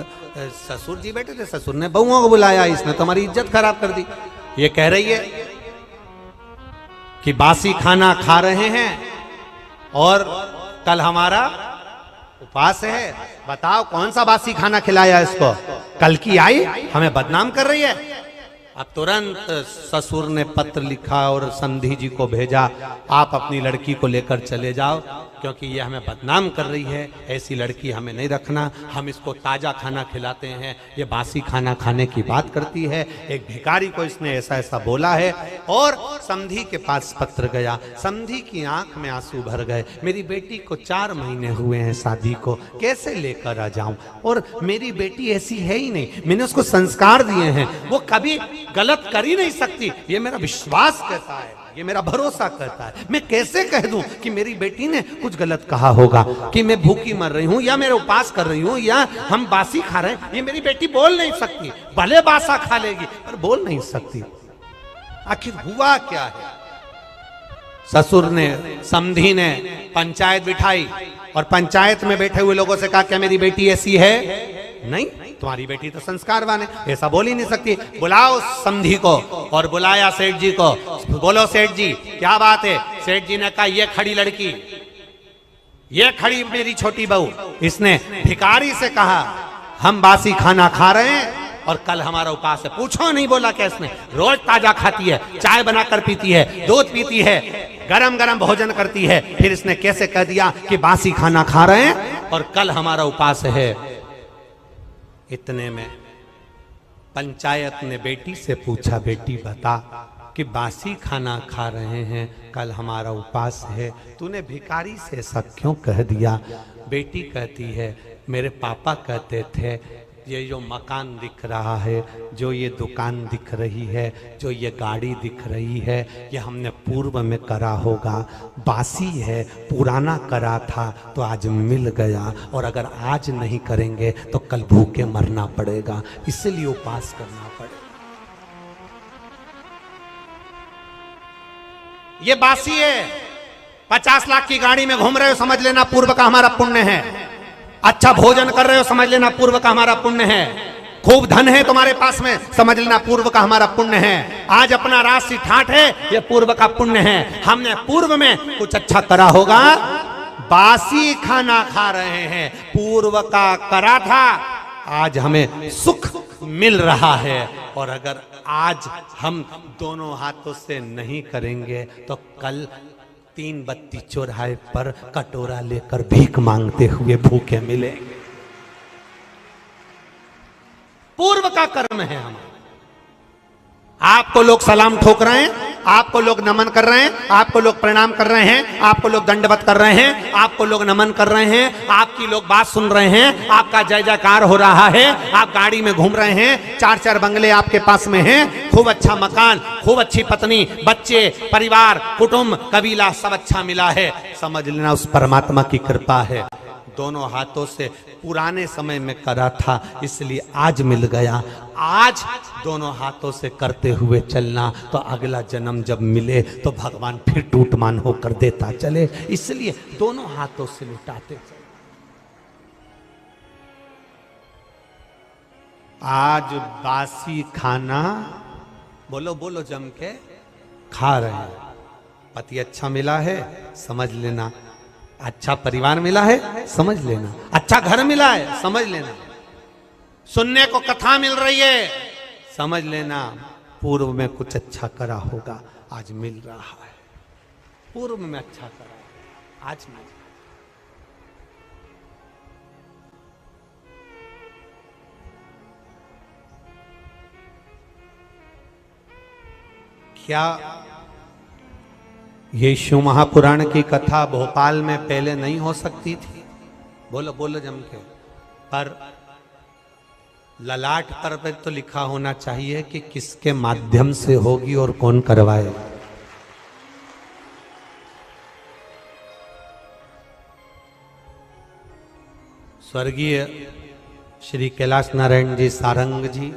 ससुर जी बैठे थे, ससुर ने बहुओं को बुलाया, इसने तुम्हारी इज्जत खराब कर दी। ये कह रही है कि बासी खाना खा रहे हैं और कल हमारा उपास है। बताओ कौन सा बासी खाना खिलाया इसको? कल की आई हमें बदनाम कर रही है। अब तुरंत ससुर ने पत्र लिखा और समधी जी को भेजा, आप अपनी लड़की को लेकर चले जाओ, क्योंकि ये हमें बदनाम कर रही है। ऐसी लड़की हमें नहीं रखना। हम इसको ताजा खाना खिलाते हैं, ये बासी खाना खाने की बात करती है। एक भिखारी को इसने ऐसा ऐसा बोला है। और समधी के पास पत्र गया। समधी की आंख में आंसू भर गए। मेरी बेटी को 4 महीने हुए हैं शादी को, कैसे लेकर आ जाऊं? और मेरी बेटी ऐसी है ही नहीं, मैंने उसको संस्कार दिए हैं, वो कभी गलत कर ही नहीं सकती। ये मेरा विश्वास कहता है, ये मेरा भरोसा करता है। मैं कैसे कह दूं कि मेरी बेटी ने कुछ गलत कहा होगा, कि मैं भूखी मर रही हूं या मेरे उपास कर रही हूं या हम बासी खा रहे हैं? ये मेरी बेटी बोल नहीं सकती। भले बासा खा लेगी पर बोल नहीं सकती। आखिर हुआ क्या है? ससुर ने, समधी ने पंचायत बिठाई और पंचायत में बैठे हुए लोगों से कहा, क्या मेरी बेटी ऐसी है? नहीं, तुम्हारी बेटी तो संस्कारवान है, ऐसा बोल ही नहीं सकती। बुलाओ समधी को। और बुलाया सेठ जी को। बोलो सेठ जी, क्या बात है? सेठ जी ने कहा, ये खड़ी लड़की, ये खड़ी मेरी छोटी बहू, इसने भिखारी से कहा हम बासी खाना खा रहे हैं और कल हमारा उपास है। पूछो नहीं बोला क्या इसने? रोज ताजा खाती है, चाय बनाकर पीती है, दूध पीती है, गरम गरम भोजन करती है। फिर इसने कैसे कह दिया कि बासी खाना खा रहे हैं और कल हमारा उपास है? इतने में पंचायत ने बेटी से पूछा, बेटी बता कि बासी खाना खा रहे हैं, कल हमारा उपास है, तूने भिखारी से ऐसा क्यों कह दिया? बेटी कहती है, मेरे पापा कहते थे ये जो मकान दिख रहा है, जो ये दुकान दिख रही है, जो ये गाड़ी दिख रही है, ये हमने पूर्व में करा होगा, बासी है, पुराना करा था तो आज मिल गया, और अगर आज नहीं करेंगे तो कल भूखे मरना पड़ेगा, इसलिए उपास करना पड़ेगा। ये बासी है, 50 लाख की गाड़ी में घूम रहे हो, समझ लेना पूर्व का हमारा पुण्य है। अच्छा भोजन कर रहे हो, समझ लेना पूर्व का हमारा पुण्य है। खूब धन है तुम्हारे पास में, समझ लेना पूर्व का हमारा पुण्य है। आज अपना राशि ठाठ है, ये पूर्व का पुण्य है। हमने पूर्व में कुछ अच्छा करा होगा। बासी खाना खा रहे हैं, पूर्व का करा था, आज हमें सुख मिल रहा है। और अगर आज हम दोनों हाथों से नहीं करेंगे तो कल 3 बत्ती चौराहे पर कटोरा लेकर भीख मांगते हुए भूखे मिलेंगे। पूर्व का कर्म है हमारा। आपको लोग सलाम ठोक रहे हैं, आपको लोग नमन कर रहे हैं, आपको लोग प्रणाम कर रहे हैं, आपको लोग दंडवत कर रहे हैं, आपको लोग नमन कर रहे हैं, आपकी लोग बात सुन रहे हैं, आपका जय जयकार हो रहा है, आप गाड़ी में घूम रहे हैं, 4-4 बंगले आपके पास में हैं, खूब अच्छा मकान, खूब अच्छी पत्नी, बच्चे, परिवार, कुटुंब, कबीला सब अच्छा मिला है। समझ लेना उस परमात्मा की कृपा है। दोनों हाथों से पुराने समय में करा था, इसलिए आज मिल गया। आज दोनों हाथों से करते हुए चलना, तो अगला जन्म जब मिले तो भगवान फिर टूटमान होकर देता चले, इसलिए दोनों हाथों से लुटाते चले। आज बासी खाना बोलो बोलो जम के खा रहे हैं। पति अच्छा मिला है समझ लेना, अच्छा परिवार मिला है समझ लेना, अच्छा घर मिला है समझ लेना, सुनने को कथा मिल रही है समझ लेना, पूर्व में कुछ अच्छा करा होगा आज मिल रहा है। पूर्व में अच्छा करा आज मिल। क्या ये शिव महापुराण की कथा भोपाल में पहले नहीं हो सकती थी? बोलो बोलो जम के। पर ललाट पर तो लिखा होना चाहिए कि किसके माध्यम से होगी और कौन करवाए। स्वर्गीय श्री कैलाश नारायण जी सारंग जी,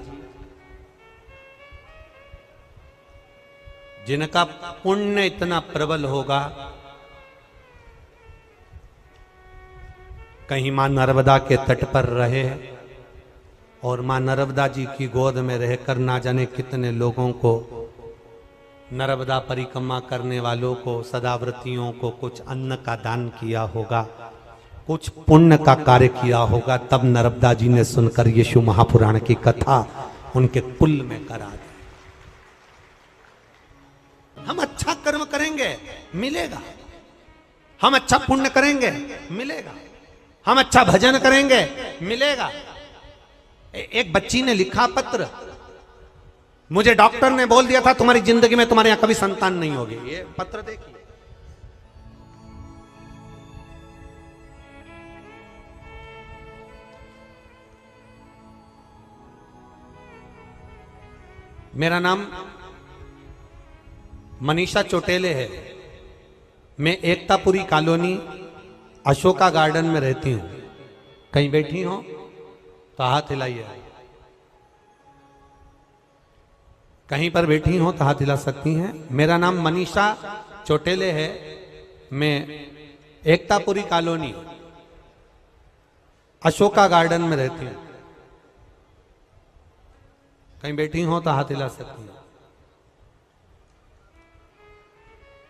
जिनका पुण्य इतना प्रबल होगा, कहीं मां नर्मदा के तट पर रहे और मां नर्मदा जी की गोद में रहकर ना जाने कितने लोगों को, नर्मदा परिक्रमा करने वालों को, सदाव्रतियों को कुछ अन्न का दान किया होगा, कुछ पुण्य का कार्य किया होगा। तब नर्मदा जी ने सुनकर यीशु महापुराण की कथा उनके कुल में करा दी। हम अच्छा कर्म करेंगे मिलेगा, हम अच्छा पुण्य करेंगे मिलेगा, हम अच्छा भजन करेंगे मिलेगा। एक बच्ची ने लिखा पत्र, मुझे डॉक्टर ने बोल दिया था तुम्हारी जिंदगी में तुम्हारे यहां कभी संतान नहीं होगी। ये पत्र देखिए। मेरा नाम मनीषा चोटेले है। मैं एकतापुरी कॉलोनी अशोका गार्डन में रहती हूं। कहीं बैठी हो तो हाथ हिलाइए। कहीं पर बैठी हो तो हाथ हिला सकती हैं। मेरा नाम मनीषा चोटेले है। मैं एकतापुरी कॉलोनी अशोका गार्डन में रहती हूं। कहीं बैठी हो तो हाथ हिला सकती हैं।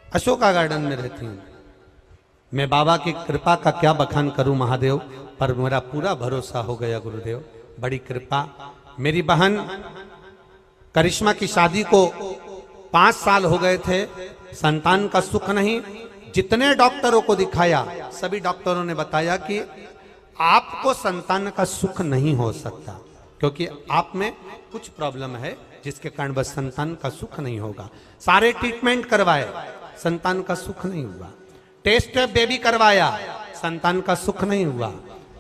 अशोका गार्डन में रहती हूं। मैं बाबा की कृपा का क्या बखान करूं महादेव, पर मेरा पूरा भरोसा हो गया गुरुदेव, बड़ी कृपा। मेरी बहन करिश्मा की शादी को 5 साल हो गए थे, संतान का सुख नहीं। जितने डॉक्टरों को दिखाया सभी डॉक्टरों ने बताया कि आपको संतान का सुख नहीं हो सकता, क्योंकि आप में कुछ प्रॉब्लम है जिसके कारण बस संतान का सुख नहीं होगा। सारे ट्रीटमेंट करवाए, संतान का सुख नहीं हुआ। टेस्ट बेबी करवाया, संतान का सुख नहीं हुआ।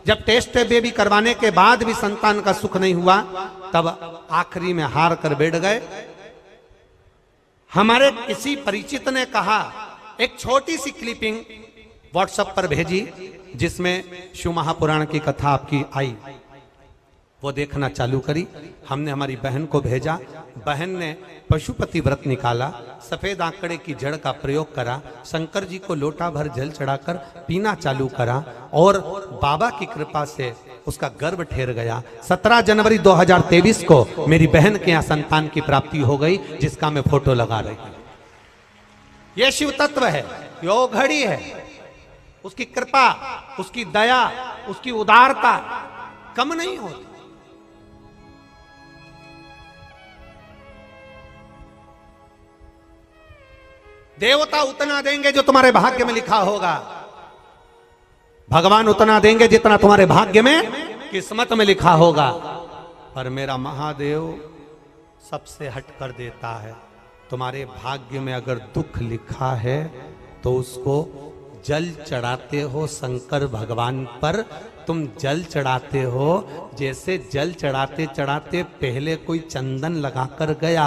जब टेस्ट बेबी करवाने के बाद भी संतान का सुख नहीं हुआ, तब आखिरी में हार कर बैठ गए। हमारे किसी परिचित ने कहा, एक छोटी सी क्लिपिंग व्हाट्सएप पर भेजी जिसमें शिव महापुराण की कथा आपकी आई, वो देखना चालू करी। हमने हमारी बहन को भेजा। बहन ने पशुपति व्रत निकाला, सफेद आंकड़े की जड़ का प्रयोग करा, शंकर जी को लोटा भर जल चढ़ाकर पीना चालू करा और बाबा की कृपा से उसका गर्भ ठहर गया। 17 जनवरी 2023 को मेरी बहन के यहाँ संतान की प्राप्ति हो गई, जिसका मैं फोटो लगा रही हूं। यह शिव तत्व है, यो घड़ी है। उसकी कृपा, उसकी दया, उसकी उदारता कम नहीं होती। देवता उतना देंगे जो तुम्हारे भाग्य में लिखा होगा, भगवान उतना देंगे जितना तुम्हारे भाग्य में, किस्मत में लिखा होगा। पर मेरा महादेव सबसे हट कर देता है। तुम्हारे भाग्य में अगर दुख लिखा है तो उसको जल चढ़ाते हो शंकर भगवान पर, तुम जल चढ़ाते हो, जैसे जल चढ़ाते चढ़ाते पहले कोई चंदन लगाकर गया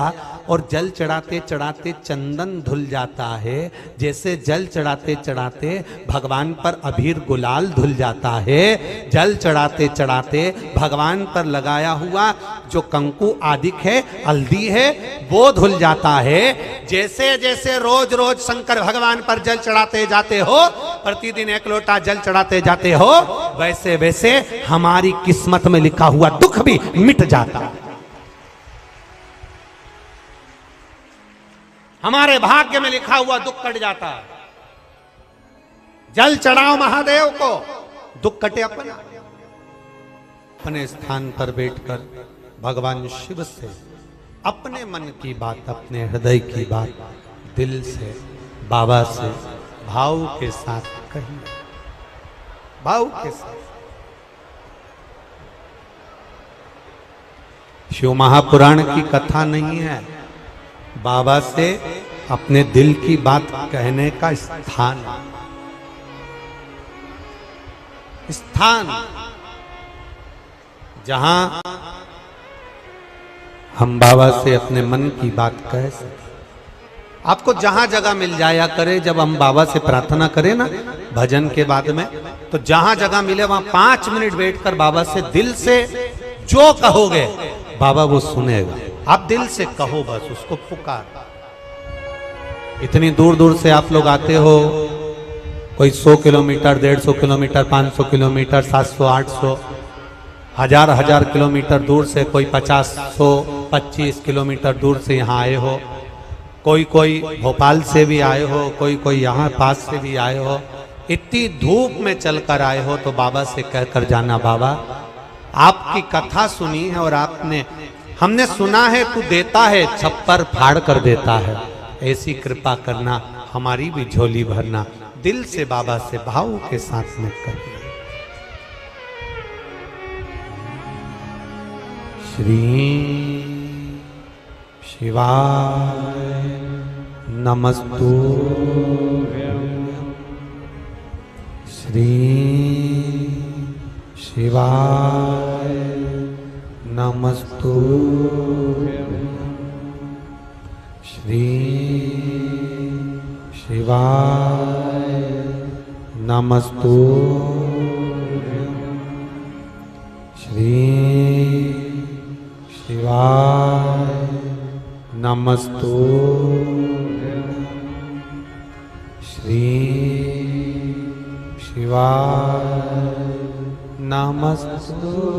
और जल चढ़ाते चढ़ाते चंदन धुल जाता है, जैसे जल चढ़ाते चढ़ाते भगवान पर अबीर गुलाल धुल जाता है, जल चढ़ाते चढ़ाते भगवान पर लगाया हुआ जो कंकु आदिक है, हल्दी है, वो धुल जाता है। जैसे जैसे रोज रोज शंकर भगवान पर जल चढ़ाते जाते हो, प्रतिदिन 1 लोटा जल चढ़ाते जाते हो, वैसे वैसे हमारी किस्मत में लिखा हुआ दुख भी मिट जाता है, हमारे भाग्य में लिखा हुआ दुख कट जाता है। जल चढ़ाओ महादेव को, दुख कटे अपना। अपने स्थान पर बैठकर भगवान शिव से अपने मन की बात, अपने हृदय की बात दिल से बाबा से भाव के साथ कहिए, भाव के साथ। शिव महापुराण की कथा नहीं है, बाबा से अपने दिल की बात कहने का स्थान, स्थान जहां हम बाबा से अपने मन की बात कह सके। आपको जहां जगह मिल जाया करे, जब हम बाबा से प्रार्थना करें ना भजन के बाद में, तो जहां जगह मिले वहां 5 मिनट बैठकर बाबा से दिल से जो कहोगे बाबा वो सुनेगा। आप दिल से कहो, बस उसको पुकार। इतनी दूर दूर से आप लोग आते हो, कोई 100 किलोमीटर, 150 किलोमीटर, 500 किलोमीटर, 700, 800, हजार किलोमीटर दूर से, कोई 50, 100, 25 किलोमीटर दूर से यहाँ आए हो, कोई कोई भोपाल से भी आए हो, कोई कोई यहाँ पास से भी आए हो। इतनी धूप में चलकर आए हो तो बाबा से कहकर जाना, बाबा आपकी कथा सुनी है और आपने, हमने सुना है तू देता है, छप्पर फाड़ कर देता है, ऐसी कृपा करना, हमारी भी झोली भरना। दिल से बाबा से भाव के साथ में कहिए। श्री शिवाय नमस्तुभ्यं, श्री शिवाय नमस्तुभ्यं, श्री शिवाय नमस्तुभ्यं, श्री शिवाय नमस्तुभ्यं, श्री शिवाय नमस्तुभ्यं।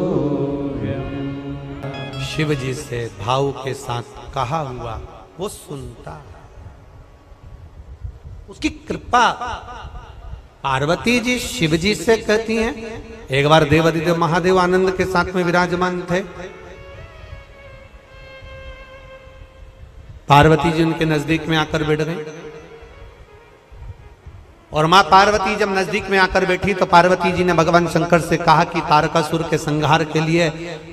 शिव जी से भाव के साथ कहा हुआ वो सुनता, उसकी कृपा। पार्वती जी शिव जी से कहती हैं, एक बार देवाधिदेव महादेव आनंद के साथ में विराजमान थे, पार्वती जी उनके नजदीक में आकर बैठ गई, और मां पार्वती जब नजदीक में आकर बैठी तो पार्वती जी ने भगवान शंकर से कहा कि तारकासुर के संहार के लिए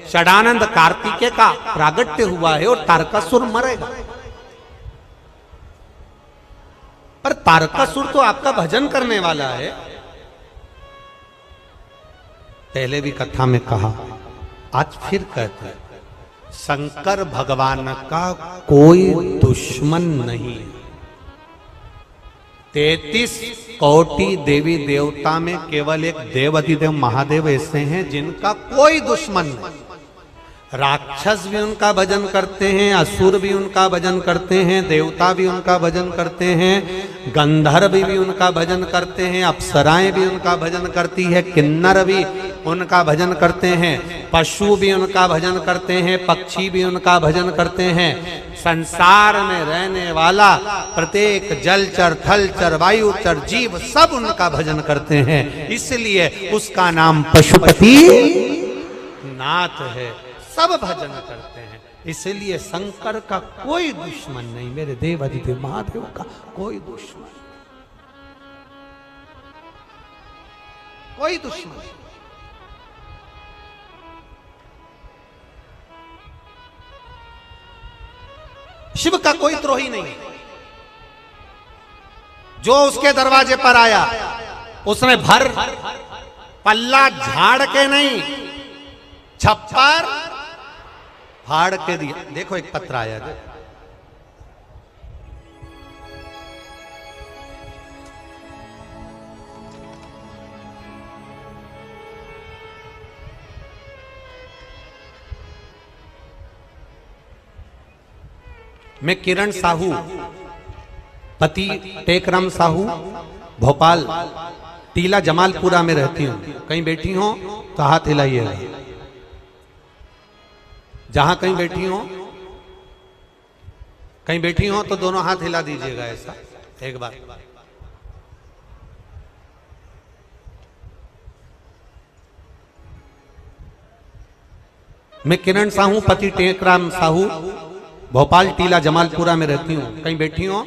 षडानंद कार्तिकेय का प्रागट्य हुआ है और तारकासुर मरेगा। पर तारकासुर तो आपका भजन करने वाला है। पहले भी कथा में कहा, आज फिर कहते हैं, शंकर भगवान का कोई दुश्मन नहीं। 33 कोटि देवी देवता में केवल एक देवाधिदेव महादेव ऐसे हैं जिनका कोई दुश्मन नहीं। राक्षस भी उनका भजन करते हैं, असुर भी उनका भजन करते हैं, देवता भी उनका भजन करते हैं, गंधर्व भी उनका भजन करते हैं, अप्सराएं भी उनका भजन करती है, किन्नर भी उनका भजन करते हैं, पशु भी उनका भजन करते हैं, पक्षी भी उनका भजन करते हैं। संसार में रहने वाला प्रत्येक जलचर, थलचर, वायुचर जीव सब उनका भजन करते हैं। इसलिए उसका नाम पशुपति नाथ है, सब भजन करते हैं। इसलिए शंकर का कोई दुश्मन नहीं, मेरे देवाधिदेव महादेव का कोई दुश्मन, कोई दुश्मन। शिव का कोई द्रोही नहीं। जो उसके दरवाजे पर आया उसने भर पल्ला झाड़ के नहीं, छप्पर फाड़ के दिया। देखो एक पत्र आया है, मैं किरण साहू, पति टेकराम साहू, भोपाल टीला जमालपुरा में रहती हूं। कहीं बैठी हो तो हाथ हिलाइएगा। जहां कहीं बैठी हो, कहीं बैठी हो तो दोनों हाथ हिला दीजिएगा ऐसा एक बार। मैं किरण साहू, पति टेकराम साहू, भोपाल टीला जमालपुरा में रहती हूँ। कहीं बैठी हो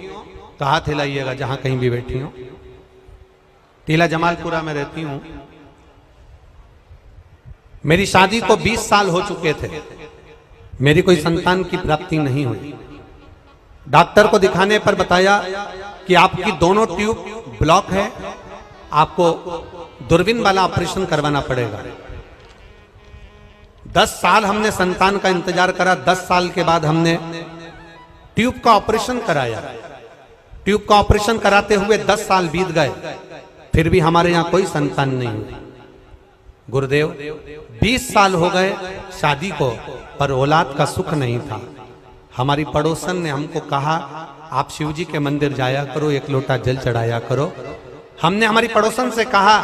तो हाथ हिलाइएगा जहां कहीं भी बैठी हो। टीला जमालपुरा में रहती हूँ। मेरी शादी को 20 साल हो चुके थे, मेरी कोई संतान की प्राप्ति नहीं हुई। डॉक्टर को दिखाने पर बताया कि आपकी दोनों ट्यूब ब्लॉक है, आपको दूरबीन वाला ऑपरेशन करवाना पड़ेगा। 10 साल हमने संतान का इंतजार करा। 10 साल के बाद हमने ट्यूब का ऑपरेशन कराया। ट्यूब का ऑपरेशन कराते हुए 10 साल बीत गए, फिर भी हमारे यहां कोई संतान नहीं हुई। गुरुदेव 20 साल हो गए शादी को, पर औलाद का सुख नहीं था। हमारी पड़ोसन ने हमको कहा आप शिव जी के मंदिर जाया करो, एक लोटा जल चढ़ाया करो। हमने हमारी पड़ोसन से कहा,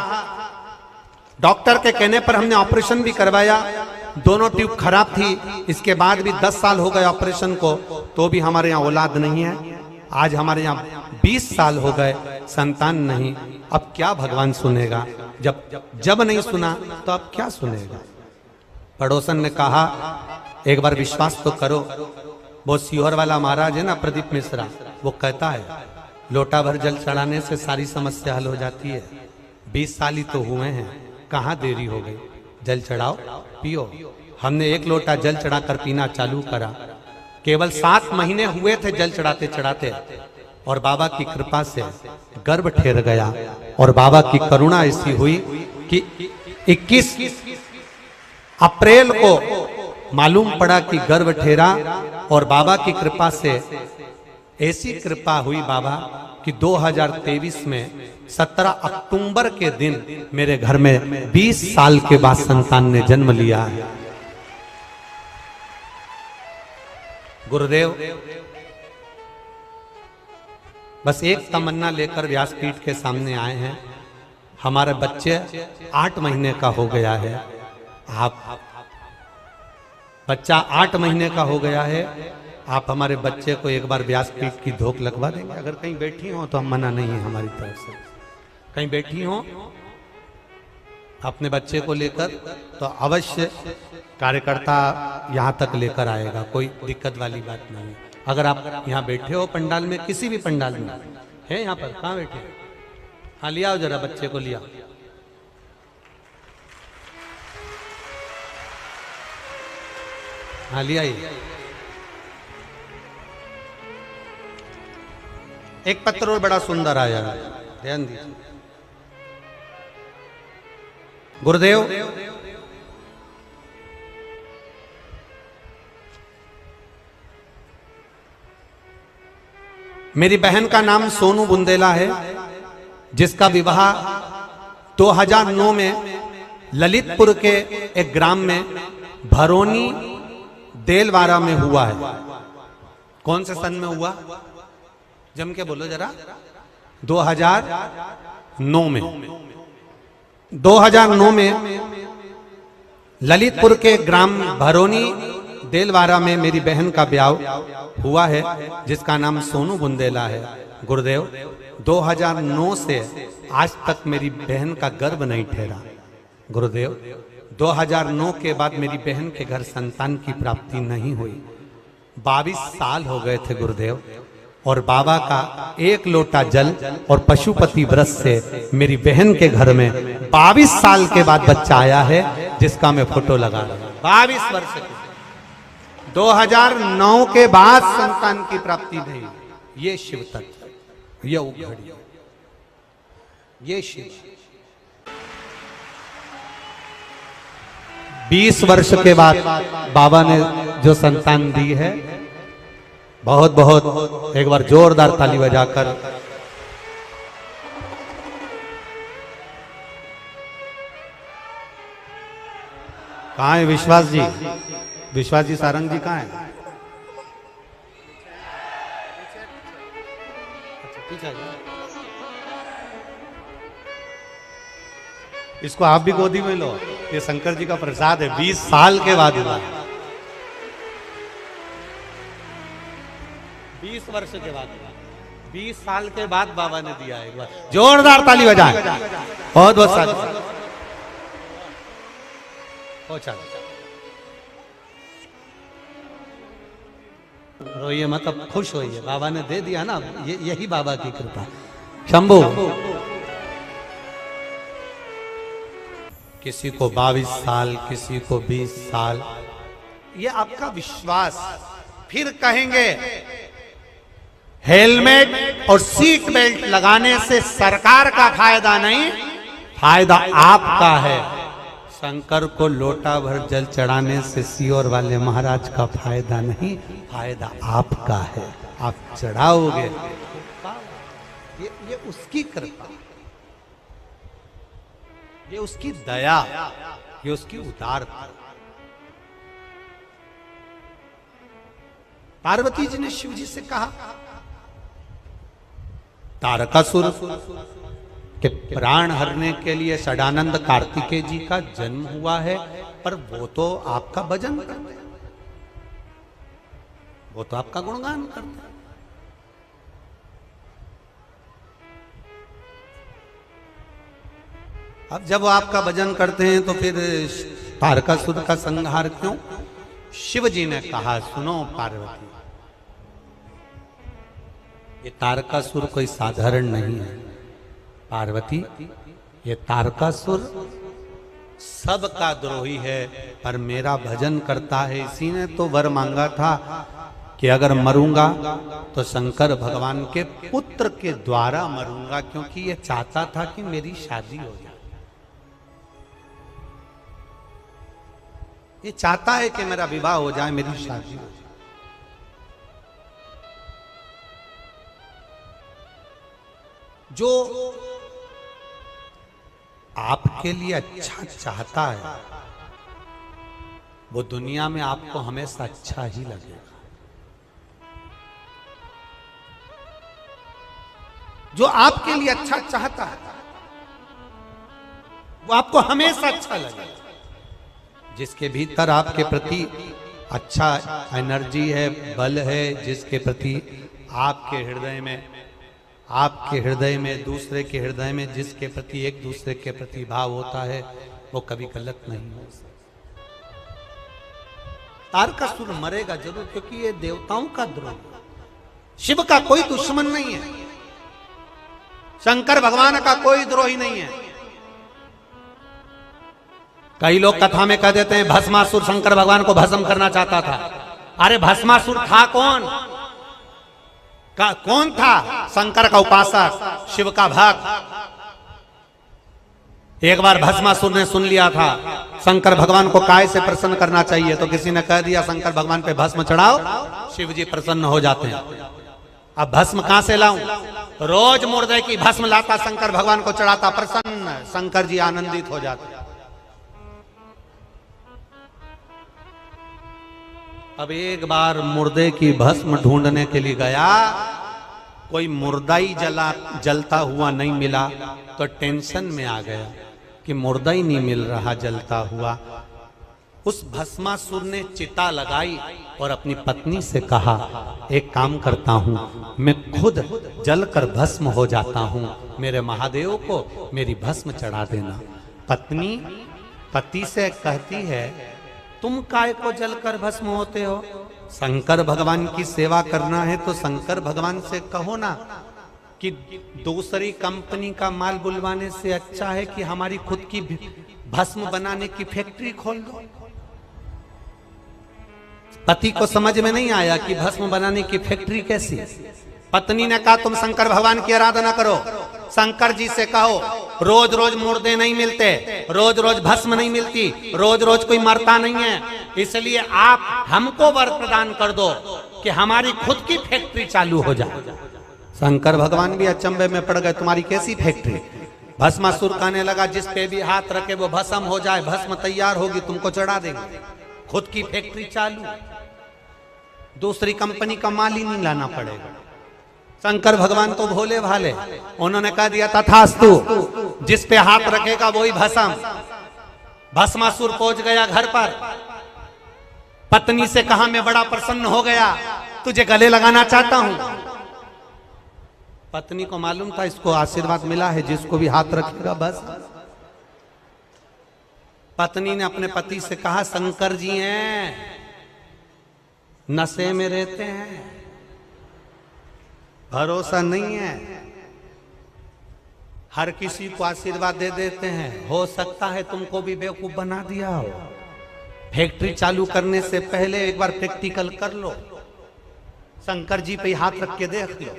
डॉक्टर के कहने पर हमने ऑपरेशन भी करवाया। दोनों ट्यूब खराब थी, इसके बाद भी 10 साल हो गए ऑपरेशन को, तो भी हमारे यहाँ औलाद नहीं है। आज हमारे यहाँ 20 साल हो गए, संतान नहीं। अब क्या भगवान सुनेगा? जब नहीं सुना तो अब क्या सुनेगा? पड़ोसन ने कहा एक बार विश्वास तो करो। वो सीहोर वाला महाराज है ना, प्रदीप मिश्रा, वो कहता है लोटा भर जल चढ़ाने से सारी समस्या हल हो जाती है। 20 साल ही तो हुए हैं, कहाँ देरी हो गई? जल चढ़ाओ, पियो। हमने 1 लोटा जल चढ़ाकर पीना चालू करा। केवल 7 महीने हुए थे जल चढ़ाते चढ़ाते, और बाबा की कृपा से गर्भ ठहर गया। और बाबा की करुणा ऐसी हुई कि 21 अप्रैल को मालूम पड़ा कि गर्भ ठहरा। और बाबा की कृपा से ऐसी कृपा हुई बाबा कि 2023 में 17 अक्टूबर के दिन मेरे घर में 20 साल के बाद संतान ने जन्म लिया है। गुरुदेव बस एक तमन्ना लेकर व्यासपीठ के सामने आए हैं। हमारे बच्चे 8 महीने का हो गया है। बच्चा 8 महीने का हो गया है। आप हमारे बच्चे को एक बार व्यासपीठ की धोख लगवा देंगे? अगर कहीं बैठी हो तो हम मना नहीं है हमारी तरफ से। कहीं बैठी हो अपने बच्चे को लेकर तो अवश्य कार्यकर्ता यहाँ तक लेकर आएगा, कोई दिक्कत वाली बात नहीं। अगर आप यहाँ बैठे हो पंडाल में, किसी भी पंडाल में है, यहाँ पर कहाँ बैठे? हाँ लिया जरा बच्चे को, लिया। हाँ लिया ही। एक पत्र और बड़ा सुंदर आया, ध्यान दीजिए। गुरुदेव मेरी बहन का नाम सोनू बुंदेला है, जिसका विवाह 2009 में ललितपुर के एक ग्राम में भरोनी देलवारा में हुआ है। कौन से सन में हुआ? जम के बोलो जरा। 2009 में। 2009 में ललितपुर के ग्राम भरोनी देलवारा में मेरी बहन का ब्याह हुआ है, जिसका नाम सोनू बुंदेला है। गुरुदेव 2009 से आज तक मेरी बहन का गर्भ नहीं ठहरा। गुरुदेव 2009 के बाद मेरी बहन के घर संतान की प्राप्ति नहीं हुई। 22 साल हो गए थे गुरुदेव, और बाबा का 1 लोटा जल और पशुपति व्रत से मेरी बहन के घर में 22 साल के बाद बच्चा आया है, जिसका मैं फोटो लगा रहा हूं। 22 वर्ष के 2009 के बाद संतान की प्राप्ति नहीं। ये शिव तत्व, ये उघड़ी, ये शिव। 20 वर्ष के बाद बाबा ने जो संतान दी है, बहुत बहुत एक बार जोरदार ताली बजाकर कहाँ है विश्वास जी? विश्वास जी सारंग जी कहाँ है? इसको आप भी गोदी में लो, ये शंकर जी का प्रसाद है। 20 साल के बाद हुआ, 20 वर्ष के बाद हुआ, 20 साल के बाद बाबा ने दिया। एक बार जोरदार ताली बजाएं। बहुत बहुत साल रोइए मत, अब खुश होइए, बाबा ने दे दिया ना, यही बाबा की कृपा। शंभू, किसी को 22 साल, किसी को 20 साल, ये आपका विश्वास। फिर कहेंगे हेलमेट और सीट बेल्ट लगाने से सरकार का फायदा नहीं, फायदा आपका है। शंकर को लोटा भर जल चढ़ाने से सीओर वाले महाराज का फायदा नहीं, फायदा आपका है। आप चढ़ाओगे, ये उसकी कृपा, ये उसकी दया, ये उसकी उदारता। पार्वती जी ने शिव जी से कहा तारकासुर के प्राण हरने के लिए षडानंद कार्तिकेय जी का जन्म हुआ है, पर वो तो आपका भजन करते हैं, वो तो आपका गुणगान करते हैं। अब जब वो आपका भजन करते हैं तो फिर तारकासुर का संहार क्यों? शिव जी ने कहा सुनो पार्वती, ये तारकासुर कोई साधारण नहीं है। पार्वती, ये तारकासुर सबका द्रोही है, पर मेरा भजन करता है। इसी ने तो वर मांगा था कि अगर मरूंगा तो शंकर भगवान के पुत्र के द्वारा मरूंगा, क्योंकि ये चाहता था कि मेरी शादी हो जाए। ये चाहता है कि मेरा विवाह हो जाए, मेरी शादी हो जाए। जो आपके लिए अच्छा चाहता है वो दुनिया में आपको हमेशा अच्छा ही लगेगा। जो आपके लिए अच्छा चाहता है वो आपको हमेशा अच्छा लगेगा। जिसके भीतर आपके प्रति अच्छा एनर्जी है, बल है, जिसके प्रति आपके हृदय में दूसरे के हृदय में जिसके प्रति एक दूसरे के प्रति भाव होता है, वो कभी गलत नहीं हो सकता। तारकासुर मरेगा जरूर, क्योंकि ये देवताओं का द्रोह, शिव का कोई दुश्मन नहीं है, शंकर भगवान का कोई द्रोही नहीं है। कई लोग कथा में कह देते हैं भस्मासुर शंकर भगवान को भस्म करना चाहता था। अरे भस्मासुर था कौन? कौन था? शंकर का उपासक, शिव का भक्त। एक बार भस्मासुर ने सुन लिया था शंकर भगवान को काय से प्रसन्न करना चाहिए, तो किसी ने कह दिया शंकर भगवान पे भस्म चढ़ाओ, शिव जी प्रसन्न हो जाते हैं। अब भस्म कहां से लाऊं? रोज मुर्दे की भस्म लाता, शंकर भगवान को चढ़ाता, प्रसन्न शंकर जी आनंदित हो जाते। अब एक बार मुर्दे की भस्म ढूंढने के लिए गया, कोई मुर्दा ही जलता हुआ नहीं मिला, तो टेंशन में आ गया कि मुर्दा ही नहीं मिल रहा जलता हुआ। उस भस्मासुर ने चिता लगाई और अपनी पत्नी से कहा एक काम करता हूं, मैं खुद जलकर भस्म हो जाता हूं, मेरे महादेव को मेरी भस्म चढ़ा देना। पत्नी पति से कहती है तुम काय को जलकर भस्म होते हो? शंकर भगवान की सेवा करना है तो शंकर भगवान से कहो ना कि दूसरी कंपनी का माल बुलवाने से अच्छा है कि हमारी खुद की भस्म बनाने की फैक्ट्री खोल दो। पति को समझ में नहीं आया कि भस्म बनाने की फैक्ट्री कैसी। पत्नी ने कहा तुम शंकर भगवान की आराधना करो, शंकर जी से कहो, रोज रोज मुर्दे नहीं मिलते, रोज रोज भस्म नहीं मिलती, रोज रोज कोई मरता नहीं है, इसलिए आप हमको वर प्रदान कर दो कि हमारी खुद की फैक्ट्री चालू हो जाए। शंकर भगवान भी अचंभे में पड़ गए, तुम्हारी कैसी फैक्ट्री? भस्मासुर कहने लगा, जिस पे भी हाथ रखे वो भस्म हो जाए, भस्म तैयार होगी तुमको चढ़ा देंगे। खुद की फैक्ट्री चालू, दूसरी कंपनी का माल ही नहीं लाना पड़ेगा। शंकर भगवान तो भोले भाले, उन्होंने कह दिया तथास्तु, जिस पे हाथ रखेगा वही भस्म। भस्मासुर पहुंच गया घर पर, पत्नी से कहा मैं बड़ा प्रसन्न हो गया, तुझे गले लगाना चाहता हूं। पत्नी को मालूम था इसको आशीर्वाद मिला है, जिसको भी हाथ रखेगा बस। पत्नी ने अपने पति से कहा, शंकर जी हैं, नशे में रहते हैं, भरोसा नहीं है, हर किसी को आशीर्वाद दे देते हैं, हो सकता है तुमको भी बेवकूफ बना दिया हो। फैक्ट्री चालू करने से पहले एक बार प्रैक्टिकल कर लो, शंकर जी पे हाथ रख के देख लो,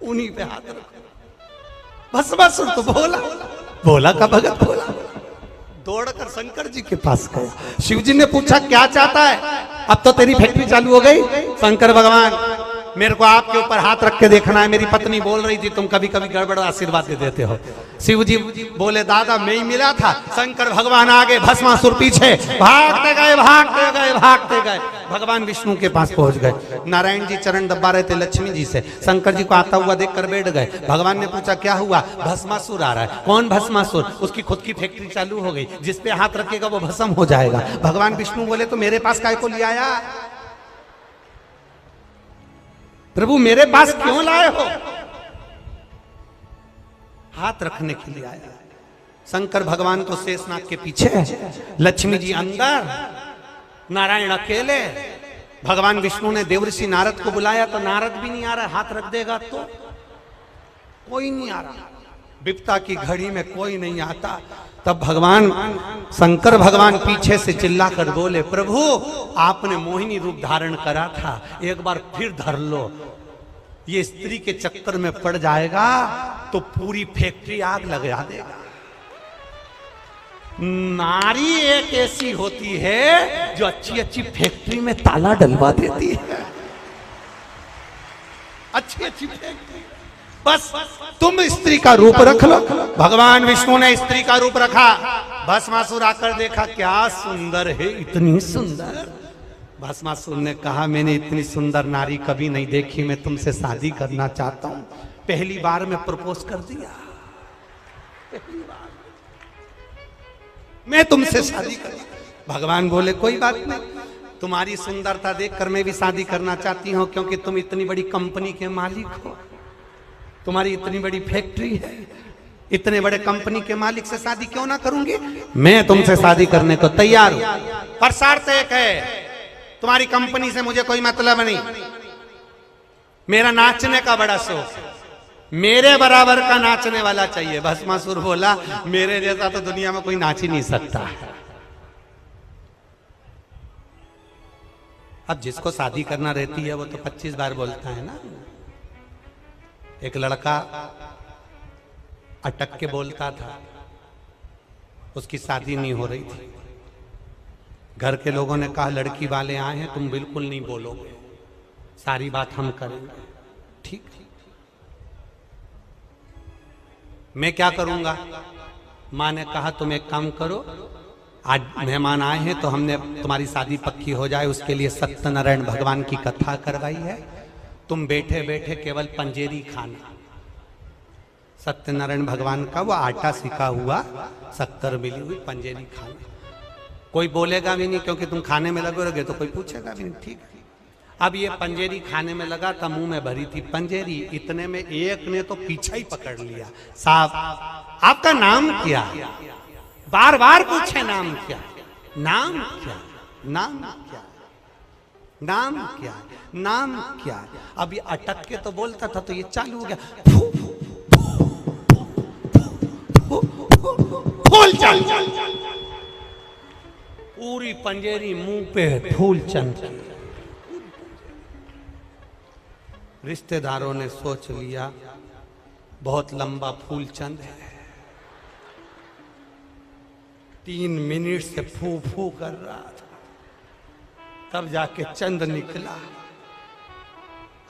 उन्हीं पे हाथ रखो। बस तो भोला का भगत भोला दौड़कर शंकर जी के पास गया। शिव जी ने पूछा क्या चाहता है? अब तो तेरी फैक्ट्री चालू हो गई। शंकर भगवान, मेरे को आपके ऊपर हाथ रख के देखना है, मेरी पत्नी बोल रही थी तुम कभी कभी गड़बड़ आशीर्वाद दे देते हो। शिव जी बोले, दादा मैं ही मिला था। शंकर भगवान आगे, भस्मासुर पीछे, भागते गए भागते गए भागते गए, भगवान विष्णु के पास पहुंच गए। नारायण जी चरण दबा रहे थे लक्ष्मी जी से, शंकर जी को आता हुआ देखकर बैठ गए। भगवान ने पूछा क्या हुआ? भस्मासुर आ रहा है। कौन भस्मासुर? उसकी खुद की फैक्ट्री चालू हो गई, जिस पे हाथ रखेगा वो भस्म हो जाएगा। भगवान विष्णु बोले, तो मेरे पास काय को ले आया? प्रभु मेरे पास क्यों लाए हो? हाथ रखने के लिए आया। शंकर भगवान तो शेषनाग के पीछे, लक्ष्मी जी अंदर, नारायण अकेले। भगवान विष्णु ने देवर्षि नारद को बुलाया तो नारद भी नहीं आ रहा, हाथ रख देगा तो कोई नहीं आ रहा। विपता की घड़ी में कोई नहीं आता। तब भगवान शंकर भगवान पीछे से चिल्लाकर बोले, प्रभु आपने मोहिनी रूप धारण करा था, एक बार फिर धर लो। ये स्त्री के चक्कर में पड़ जाएगा तो पूरी फैक्ट्री आग लगा देगा। नारी एक ऐसी होती है जो अच्छी अच्छी फैक्ट्री में ताला डलवा देती है। अच्छी अच्छी फैक्ट्री, बस तुम स्त्री का रूप रख लो। भगवान विष्णु ने स्त्री का रूप रखा। भस्मासुर आकर देखा, क्या सुंदर है, इतनी सुंदर। भस्मासुर ने कहा, मैंने इतनी सुंदर नारी कभी नहीं देखी, मैं तुमसे शादी करना चाहता हूं। पहली बार में प्रपोज कर दिया, पहली बार मैं तुमसे शादी कर। भगवान बोले, कोई बात नहीं, तुम्हारी सुंदरता देखकर मैं भी शादी करना चाहती हूं, क्योंकि तुम इतनी बड़ी कंपनी के मालिक हो, तुम्हारी इतनी बड़ी फैक्ट्री है, इतने बड़े कंपनी के मालिक से शादी क्यों ना करूंगी? मैं तुमसे शादी करने को तैयार हूं, पर शर्त एक है, तुम्हारी कंपनी से मुझे कोई मतलब नहीं, मेरा नाचने का बड़ा शौक है, मेरे बराबर का नाचने वाला चाहिए। भस्मासुर बोला, मेरे जैसा तो दुनिया में कोई नाच ही नहीं सकता। अब जिसको शादी करना रहती है वो तो 25 बार बोलता है ना। एक लड़का अटक के बोलता था, उसकी शादी नहीं हो रही थी। घर के लोगों ने कहा, लड़की वाले आए हैं, तुम बिल्कुल नहीं बोलोगे, सारी बात हम करेंगे। ठीक, मैं क्या करूंगा? माँ ने कहा, तुम एक काम करो, आज मेहमान आए हैं तो हमने तुम्हारी शादी पक्की हो जाए, उसके लिए सत्यनारायण भगवान की कथा करवाई है, तुम बैठे बैठे केवल पंजेरी खाना। सत्यनारायण भगवान का वो आटा सिका हुआ, शक्कर मिली हुई पंजेरी खाना। कोई बोलेगा भी नहीं, क्योंकि तुम खाने में लगे रहोगे तो कोई पूछेगा भी नहीं। ठीक है। अब ये पंजेरी खाने में लगा था, मुंह में भरी थी पंजेरी, इतने में एक ने तो पीछा ही पकड़ लिया। साहब आपका नाम क्या? बार बार पूछे, नाम क्या, नाम क्या, नाम क्या, नाम क्या, नाम क्या। अब ये अटक के तो बोलता था, तो ये चालू हो गया, फूल चल, पूरी पंजेरी मुंह पे फूल चमके। रिश्तेदारों ने सोच लिया बहुत लंबा फूल चंद है, 3 मिनट से फू फू कर रहा था, तब जाके चंद निकला।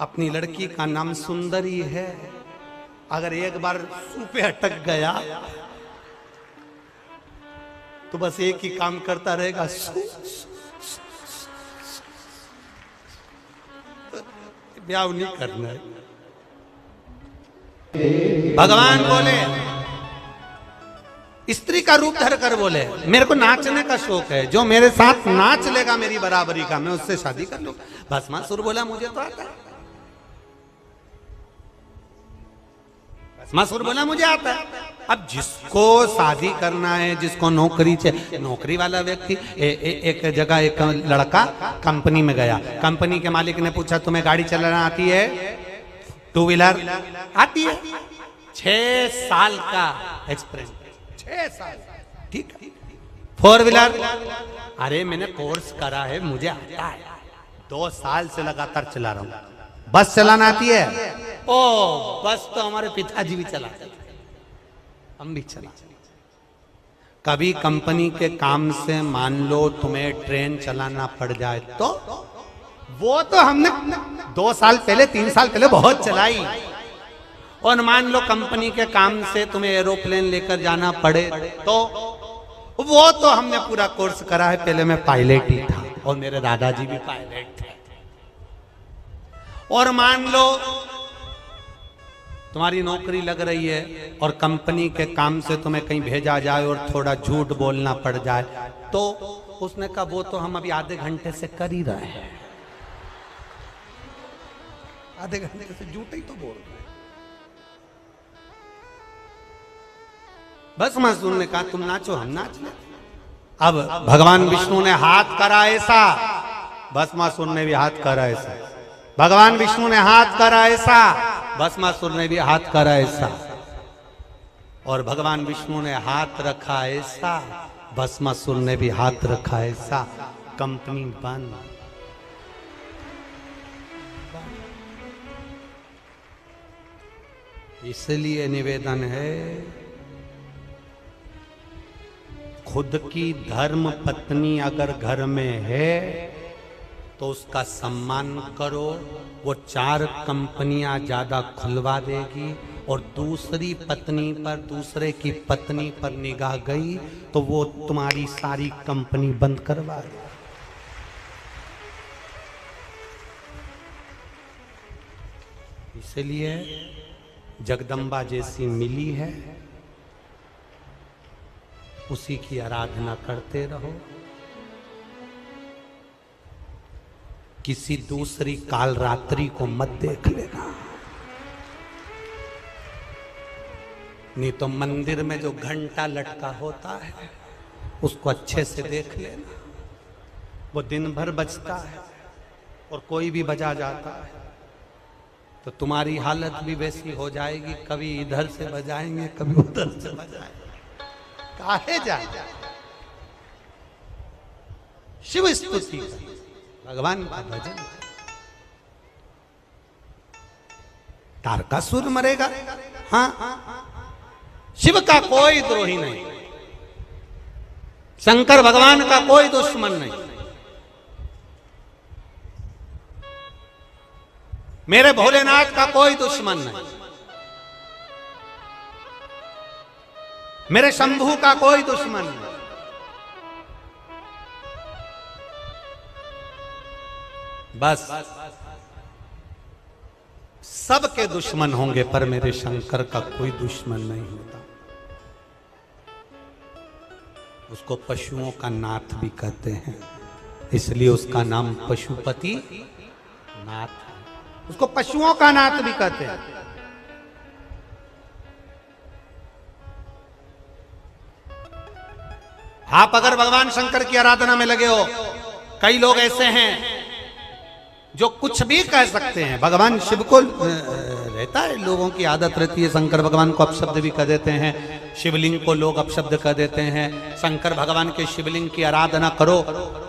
अपनी लड़की का नाम सुंदरी है, अगर एक बार सू पे अटक गया तो बस एक ही काम करता रहेगा, ब्याह नहीं करना है। भगवान बोले, स्त्री का रूप धर कर बोले, मेरे को नाचने का शौक है, जो मेरे साथ नाच लेगा मेरी बराबरी का, मैं उससे शादी कर लूंगा। भस्मासुर बोला, मुझे तो आता है। भस्मासुर बोला, मुझे आता है। अब जिसको शादी करना है, जिसको नौकरी चाहिए, नौकरी वाला व्यक्ति एक जगह एक लड़का कंपनी में गया, कंपनी के मालिक ने पूछा, तुम्हें गाड़ी चलाना आती है? 2 व्हीलर आती है। 6 साल का एक्सपीरियंस, 6 साल, ठीक है। 4 व्हीलर, अरे मैंने कोर्स करा है, मुझे आता है, 2 साल से लगातार चला रहा हूं। बस चलाना आती है? ओ, बस तो हमारे पिताजी भी चलाते थे, हम भी चला। कभी कंपनी के काम से मान लो तुम्हें ट्रेन चलाना पड़ जाए तो वो तो हमने 2 साल पहले 3 साल पहले बहुत चलाई। और मान लो कंपनी के काम से तुम्हें एरोप्लेन लेकर जाना पड़े तो वो तो हमने पूरा कोर्स करा है, पहले मैं पायलट ही था और मेरे दादाजी भी पायलट थे। और मान लो तुम्हारी नौकरी लग रही है और कंपनी के काम से तुम्हें कहीं भेजा जाए और थोड़ा झूठ बोलना पड़ जाए तो उसने कहा, वो तो हम अभी आधे घंटे से कर ही रहे हैं, आधे घंटे से झूठ ही तो बोल रहे हैं। बस भस्मासुर ने कहा, तुम नाचो, हम नाच ले। अब भगवान विष्णु ने हाथ करा ऐसा, भस्मासुर ने भी हाथ करा ऐसा। भगवान विष्णु ने हाथ करा ऐसा, भस्मासुर ने भी हाथ करा ऐसा। और भगवान विष्णु ने हाथ रखा ऐसा, भस्मासुर ने भी हाथ रखा ऐसा। कंपनी बंद। इसलिए निवेदन है, खुद की धर्म पत्नी अगर घर में है तो उसका सम्मान करो। वो 4 कंपनियां ज्यादा खुलवा देगी और दूसरी पत्नी पर, दूसरे की पत्नी पर निगाह गई तो वो तुम्हारी सारी कंपनी बंद करवा देगी। इसलिए जगदम्बा जैसी मिली है, उसी की आराधना करते रहो। किसी दूसरी काल रात्रि को मत देख लेना, नहीं तो मंदिर में जो घंटा लटका होता है उसको अच्छे से देख लेना। वो दिन भर बजता है और कोई भी बजा जाता है तो तुम्हारी हालत भी वैसी हो जाएगी, कभी इधर से बजाएंगे कभी उधर से बजाएंगे। काहे जाए? शिव स्तुति, भगवान का भजन। तारकासुर मरेगा, हाँ, शिव का कोई द्रोही नहीं, शंकर भगवान का कोई दुश्मन नहीं। मेरे भोलेनाथ का कोई दुश्मन नहीं, मेरे शंभू का कोई दुश्मन नहीं। बस सबके दुश्मन होंगे पर मेरे शंकर का कोई दुश्मन नहीं होता। उसको पशुओं का नाथ भी कहते हैं, इसलिए उसका नाम पशुपति नाथ है। उसको पशुओं का नाथ भी कहते हैं। आप अगर भगवान शंकर की आराधना में लगे हो, कई लोग ऐसे हैं जो कुछ भी कह सकते हैं, भगवान शिव को रहता है, लोगों की आदत रहती है, शंकर भगवान को अपशब्द भी कह देते हैं, शिवलिंग को लोग अपशब्द कह देते हैं। शंकर भगवान के शिवलिंग की आराधना करो,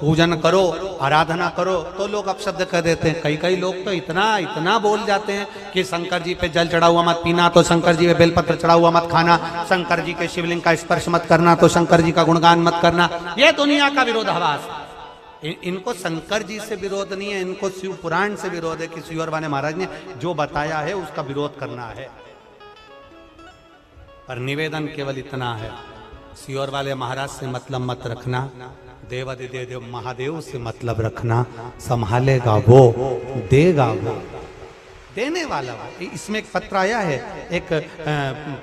पूजन करो, आराधना करो तो लोग अपशब्द कह देते हैं। कई कई लोग तो इतना इतना बोल जाते हैं कि शंकर जी पे जल चढ़ा हुआ मत पीना, तो शंकर जी पे बेलपत्र चढ़ा हुआ मत खाना, शंकर जी के शिवलिंग का स्पर्श मत करना, तो शंकर जी का गुणगान मत करना। ये दुनिया का विरोधाभास। इनको शंकर जी से विरोध नहीं है, इनको शिव पुराण से विरोध है कि शिवर वाले महाराज ने जो बताया है उसका विरोध करना है। पर निवेदन केवल इतना है, शिवर वाले महाराज से मतलब मत रखना, देवादिदेव महादेव से मतलब रखना। संभालेगा वो, देगा वो, देने वाला वो। इसमें एक पत्र आया है, एक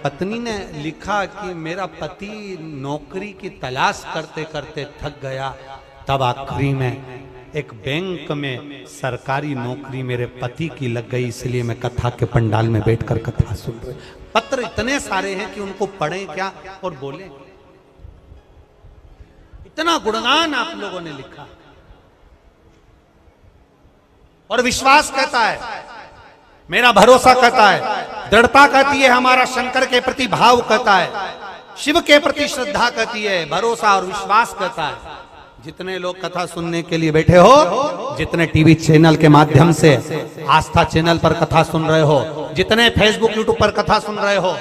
पत्नी ने लिखा कि मेरा पति नौकरी की तलाश करते करते थक गया, तब आखिरी में एक बैंक में सरकारी नौकरी मेरे पति की लग गई, इसलिए मैं कथा के पंडाल में बैठकर कथा सुन रही। पत्र इतने सारे हैं कि उनको पढ़ें क्या और बोलें। इतना गुणगान आप लोगों ने लिखा और विश्वास कहता है, मेरा भरोसा कहता है, दृढ़ता कहती है, हमारा शंकर के प्रति भाव कहता है, शिव के प्रति श्रद्धा कहती है, भरोसा और विश्वास कहता है। जितने लोग कथा सुनने के लिए बैठे हो, जितने टीवी चैनल के माध्यम से आस्था चैनल पर कथा सुन रहे हो, जितने फेसबुक यूट्यूब पर कथा सुन रहे हो,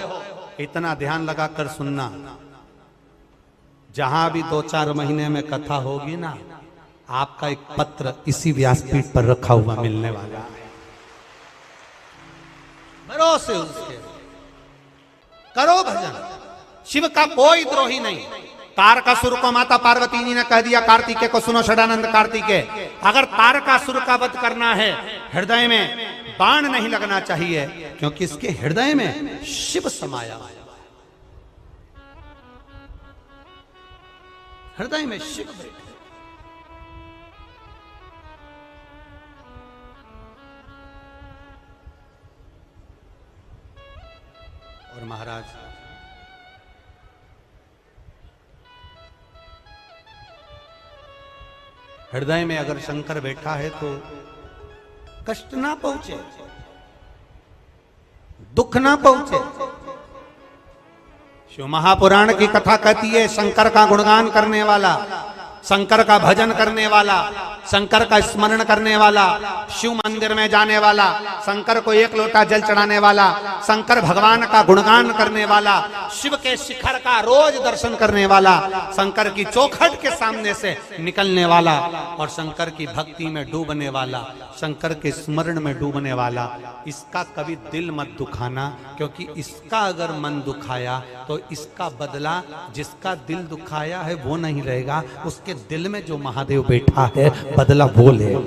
इतना ध्यान लगाकर सुनना, जहां भी 2-4 महीने में कथा होगी ना, आपका एक पत्र इसी व्यासपीठ पर रखा हुआ मिलने वाला है। भरोसे उसके करो भजन। शिव का कोई द्रोही नहीं। तारकासुर को माता पार्वती जी ने कह दिया, कार्तिकेय को सुनो षडानंद कार्तिकेय, अगर तारकासुर का वध करना है, हृदय में बाण नहीं लगना चाहिए, क्योंकि इसके हृदय में शिव समाया हुआ है। हृदय में शिव बैठे। और महाराज हृदय में अगर शंकर बैठा है तो कष्ट ना पहुंचे, दुख ना पहुंचे। शिव महापुराण की कथा कहती है, शंकर का गुणगान करने वाला, शंकर का भजन करने वाला, शंकर का स्मरण करने वाला, शिव मंदिर में जाने वाला, शंकर को 1 लोटा जल चढ़ाने वाला, शंकर भगवान का गुणगान करने वाला, शिव के शिखर का रोज दर्शन करने वाला, शंकर की चौखट के सामने से निकलने वाला और शंकर की भक्ति में डूबने वाला, शंकर के स्मरण में डूबने वाला, इसका कभी दिल मत दुखाना, क्योंकि इसका अगर मन दुखाया तो इसका बदला जिसका दिल दुखाया है वो नहीं रहेगा, उसके दिल में जो महादेव बैठा है बदला वो लेगा,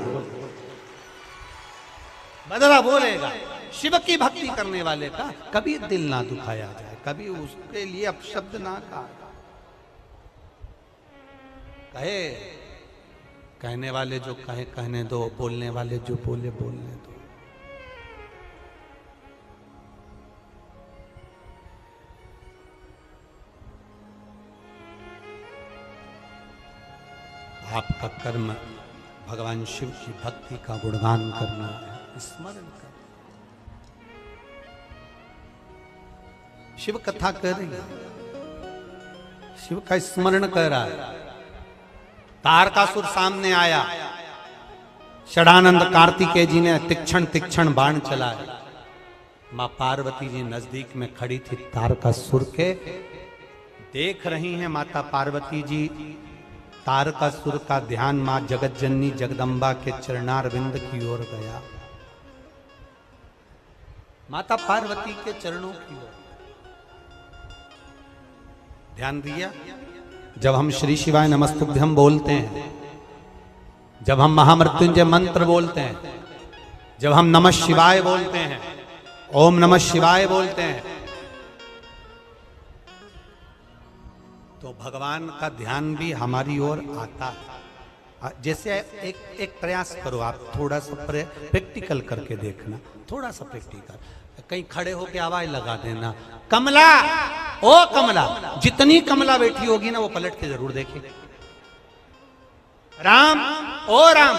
बदला वो लेगा। शिव की भक्ति करने वाले का कभी दिल ना दुखाया जाए, कभी उसके लिए अपशब्द ना कहे। कहने वाले जो कहे कहने दो, बोलने वाले जो बोले बोलने दो। आपका कर्म भगवान शिव की भक्ति का गुणगान करना है, स्मरण करना। शिव कथा कर रही है, शिव का स्मरण कर रहा है। तारकासुर सामने आया, षडानंद कार्तिकेय जी ने तीक्ष्ण तीक्ष्ण बाण चलाया। मां पार्वती जी नजदीक में खड़ी थी, तारकासुर के देख रही हैं। माता पार्वती जी तारकासुर का ध्यान मां जगतजननी जगदम्बा के चरणारविंद की ओर गया, माता पार्वती के चरणों की ओर ध्यान दिया। जब हम श्री शिवाय नमस्तुभ्यम बोलते हैं, जब हम महामृत्युंजय मंत्र बोलते हैं, जब हम नमः शिवाय बोलते हैं, ओम नमः शिवाय बोलते हैं, तो भगवान का ध्यान भी हमारी ओर आता है। जैसे एक प्रयास करो आप, थोड़ा सा प्रैक्टिकल करके देखना, थोड़ा सा प्रैक्टिकल, कहीं खड़े होके आवाज लगा देना, कमला, ओ कमला। जितनी कमला बैठी होगी ना वो पलट के जरूर देखे। राम, ओ राम।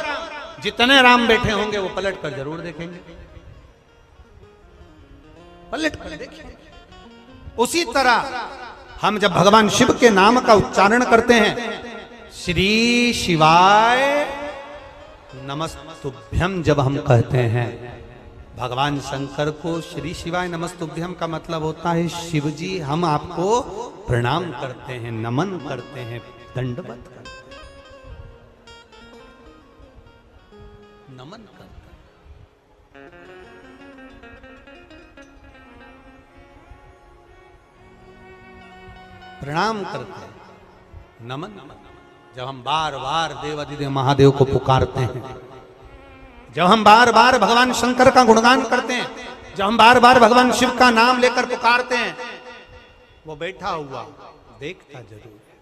जितने राम बैठे होंगे वो पलट कर जरूर देखेंगे। पलट कर देखिए। उसी तरह हम जब भगवान शिव के नाम का उच्चारण करते हैं, श्री शिवाय नमस्तुभ्यम जब हम कहते हैं, भगवान शंकर को श्री शिवाय नमस्तुभ्यम का मतलब होता है शिव जी हम आपको प्रणाम करते हैं, नमन करते हैं, दंडवत करते हैं, नमन करते हैं। प्रणाम करते हैं, नमन। जब हम बार बार देवाधिदेव महादेव को पुकारते हैं, जब हम बार बार भगवान शंकर का गुणगान करते हैं, जब हम बार बार भगवान शिव का नाम लेकर पुकारते हैं, वो बैठा हुआ देखता जरूर है,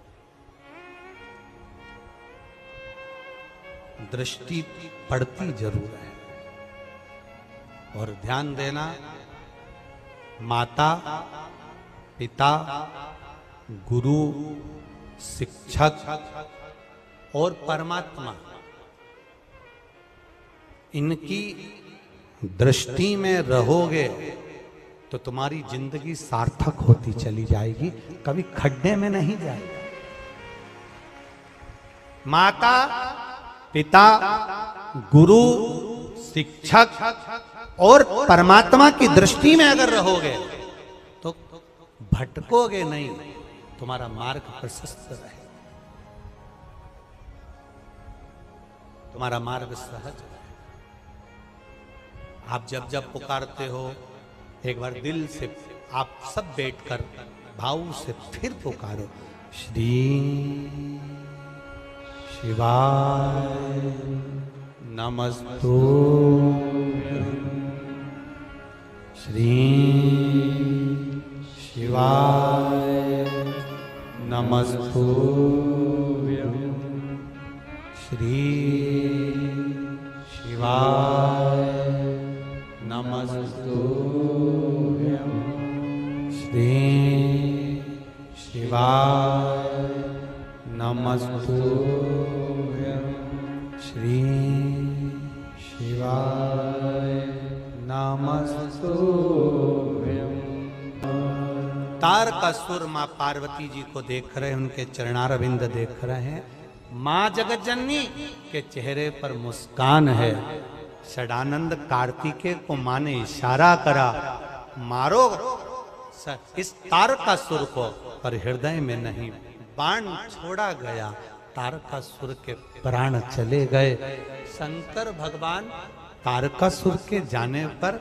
दृष्टि पड़ती जरूर है। और ध्यान देना, माता पिता गुरु शिक्षक और परमात्मा, इनकी दृष्टि में रहोगे तो तुम्हारी जिंदगी सार्थक होती चली जाएगी, कभी खड्डे में नहीं जाएगी। माता पिता गुरु शिक्षक और परमात्मा की दृष्टि में अगर रहोगे तो भटकोगे नहीं, तुम्हारा मार्ग प्रशस्त रहे, तुम्हारा मार्ग सहज है। आप जब जब पुकारते हो, एक बार दिल से आप सब बैठकर भाव से फिर पुकारो, श्री शिवाय नमस्तुभ्यं, श्री शिवाय नमस्तुभ्यं, श्री शिवाय नमस्तुभ्यं, श्री शिवाय नमस्तुभ्यं, श्री शिवाय नमस्तुभ्यं। तारकासुर माँ पार्वती जी को देख रहे हैं, उनके चरणारविंद देख रहे हैं, माँ जगज्जननी के चेहरे पर मुस्कान है। षडानंद कार्तिकेय को माँ ने इशारा करा, मारो इस तारकासुर को, पर हृदय में नहीं, बाण छोड़ा गया, तारकासुर के प्राण चले गए। शंकर भगवान तारकासुर के जाने पर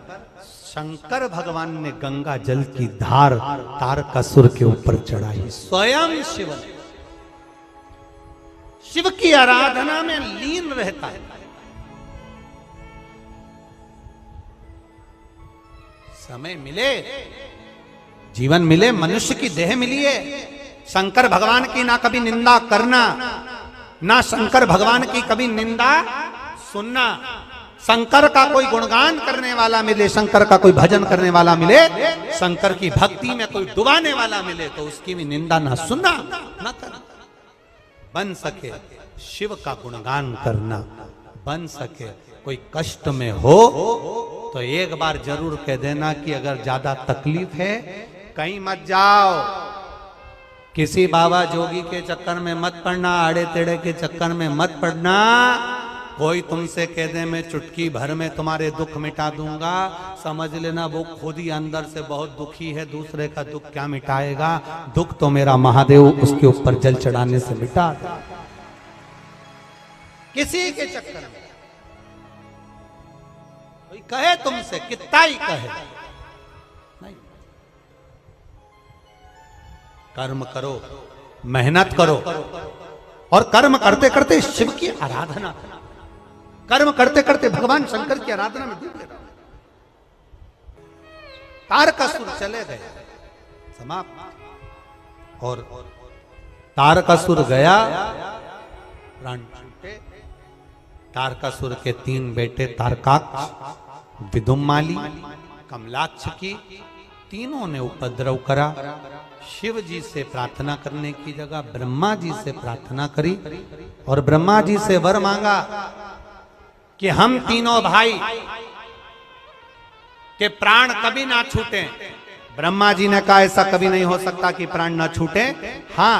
शंकर भगवान ने गंगा जल की धार तारकासुर के ऊपर चढ़ाई। स्वयं शिव ने, शिव की आराधना में लीन रहता है। समय मिले, जीवन मिले, मनुष्य की देह मिली है, शंकर भगवान की ना कभी निंदा करना, ना शंकर भगवान की कभी निंदा सुनना। शंकर का कोई गुणगान करने वाला मिले, शंकर का कोई भजन करने वाला मिले, शंकर की भक्ति में कोई डुबाने वाला मिले तो उसकी भी निंदा ना सुनना, ना करना। बन सके शिव का गुणगान करना, बन सके कोई कष्ट में हो तो एक बार जरूर कह देना कि अगर ज्यादा तकलीफ है कहीं मत जाओ, किसी बाबा जोगी के चक्कर में मत पड़ना, आड़े टेढ़े के चक्कर में मत पड़ना। कोई तुमसे कह दे मैं चुटकी भर में तुम्हारे दुख मिटा दूंगा, समझ लेना वो खुद ही अंदर से बहुत दुखी है, दूसरे का दुख क्या मिटाएगा। दुख तो मेरा महादेव उसके ऊपर जल चढ़ाने से मिटा दे। किसी के चक्कर में कोई कहे तुमसे, कितना ही कहे, नहीं, कर्म करो, मेहनत करो, और कर्म करते करते शिव की आराधना, कर्म करते करते भगवान शंकर की आराधना में डूब गए। तारकासुर चले गए, समाप्त। और तारकासुर गया, प्राण छूटे। तारकासुर के 3 बेटे तारकाक्ष, विदुमाली, कमलाक्ष की, तीनों ने उपद्रव करा। शिव जी से प्रार्थना करने की जगह ब्रह्मा जी से प्रार्थना करी और ब्रह्मा जी से वर मांगा कि हम तीनों भाई कि प्राण कभी ना छूटे। ब्रह्मा जी ने कहा ऐसा कभी नहीं हो सकता कि प्राण ना छूटे। हाँ,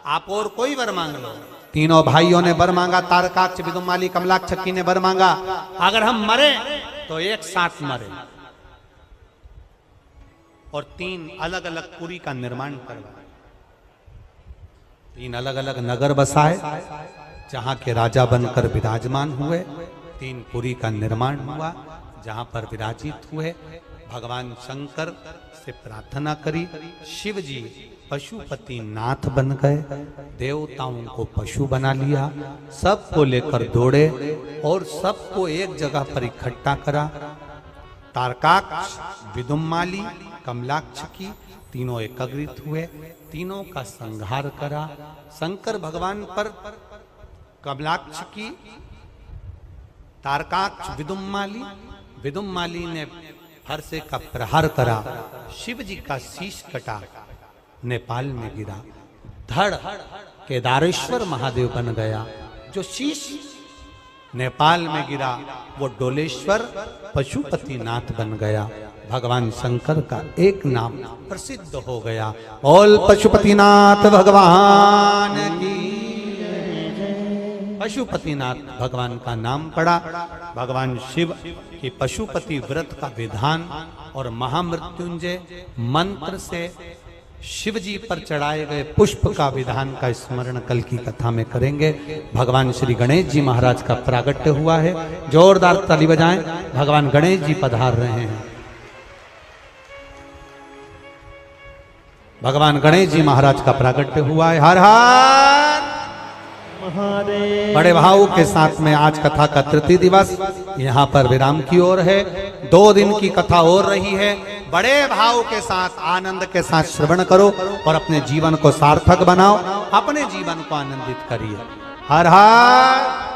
आप और कोई वर मांग लो। तीनों भाइयों ने वर मांगा, तारकाक्ष, विदुमाली, कमलाक्षकी ने वर मांगा, अगर हम मरे तो एक साथ मरे और 3 अलग अलग पुरी का निर्माण करवाए। 3 अलग अलग नगर बसाए जहां के राजा बनकर विराजमान हुए। 3 पुरी का निर्माण हुआ जहां पर विराजित हुए। भगवान शंकर से प्रार्थना करी, शिव जी पशुपति नाथ बन गए, देवताओं को पशु बना लिया, सबको लेकर दौड़े और सबको एक जगह पर इकट्ठा करा। तारकाक्ष, विदुमाली, कमलाक्षकी तीनों एकत्रित हुए, तीनों का संहार करा। शंकर भगवान पर कमलाक्षकी, तारकाक्ष, विदुमाली ने फरसे का प्रहार करा। शिव जी का शीश कटा, नेपाल में गिरा। धड़ केदारेश्वर महादेव बन गया। जो शीश नेपाल में गिरा वो डोलेश्वर पशुपति नाथ बन गया। भगवान शंकर का एक नाम प्रसिद्ध हो गया। बोल पशुपतिनाथ भगवान की। पशुपतिनाथ भगवान का नाम पड़ा। भगवान शिव की पशुपति व्रत का विधान और महामृत्युंजय मंत्र से शिव जी पर चढ़ाए गए पुष्प का विधान का स्मरण कल की कथा में करेंगे। भगवान श्री गणेश जी महाराज का प्रागट्य हुआ है। जोरदार ताली बजाएं, भगवान गणेश जी पधार रहे हैं। भगवान गणेश जी महाराज का प्रागट्य हुआ है। हर हर महादेव। बड़े भाव के साथ में आज कथा का तृतीय दिवस यहाँ पर विराम की ओर है। 2 दिन की कथा और रही है। बड़े भाव के साथ, आनंद के साथ श्रवण करो और अपने जीवन को सार्थक बनाओ, अपने जीवन को आनंदित करिए। हर हर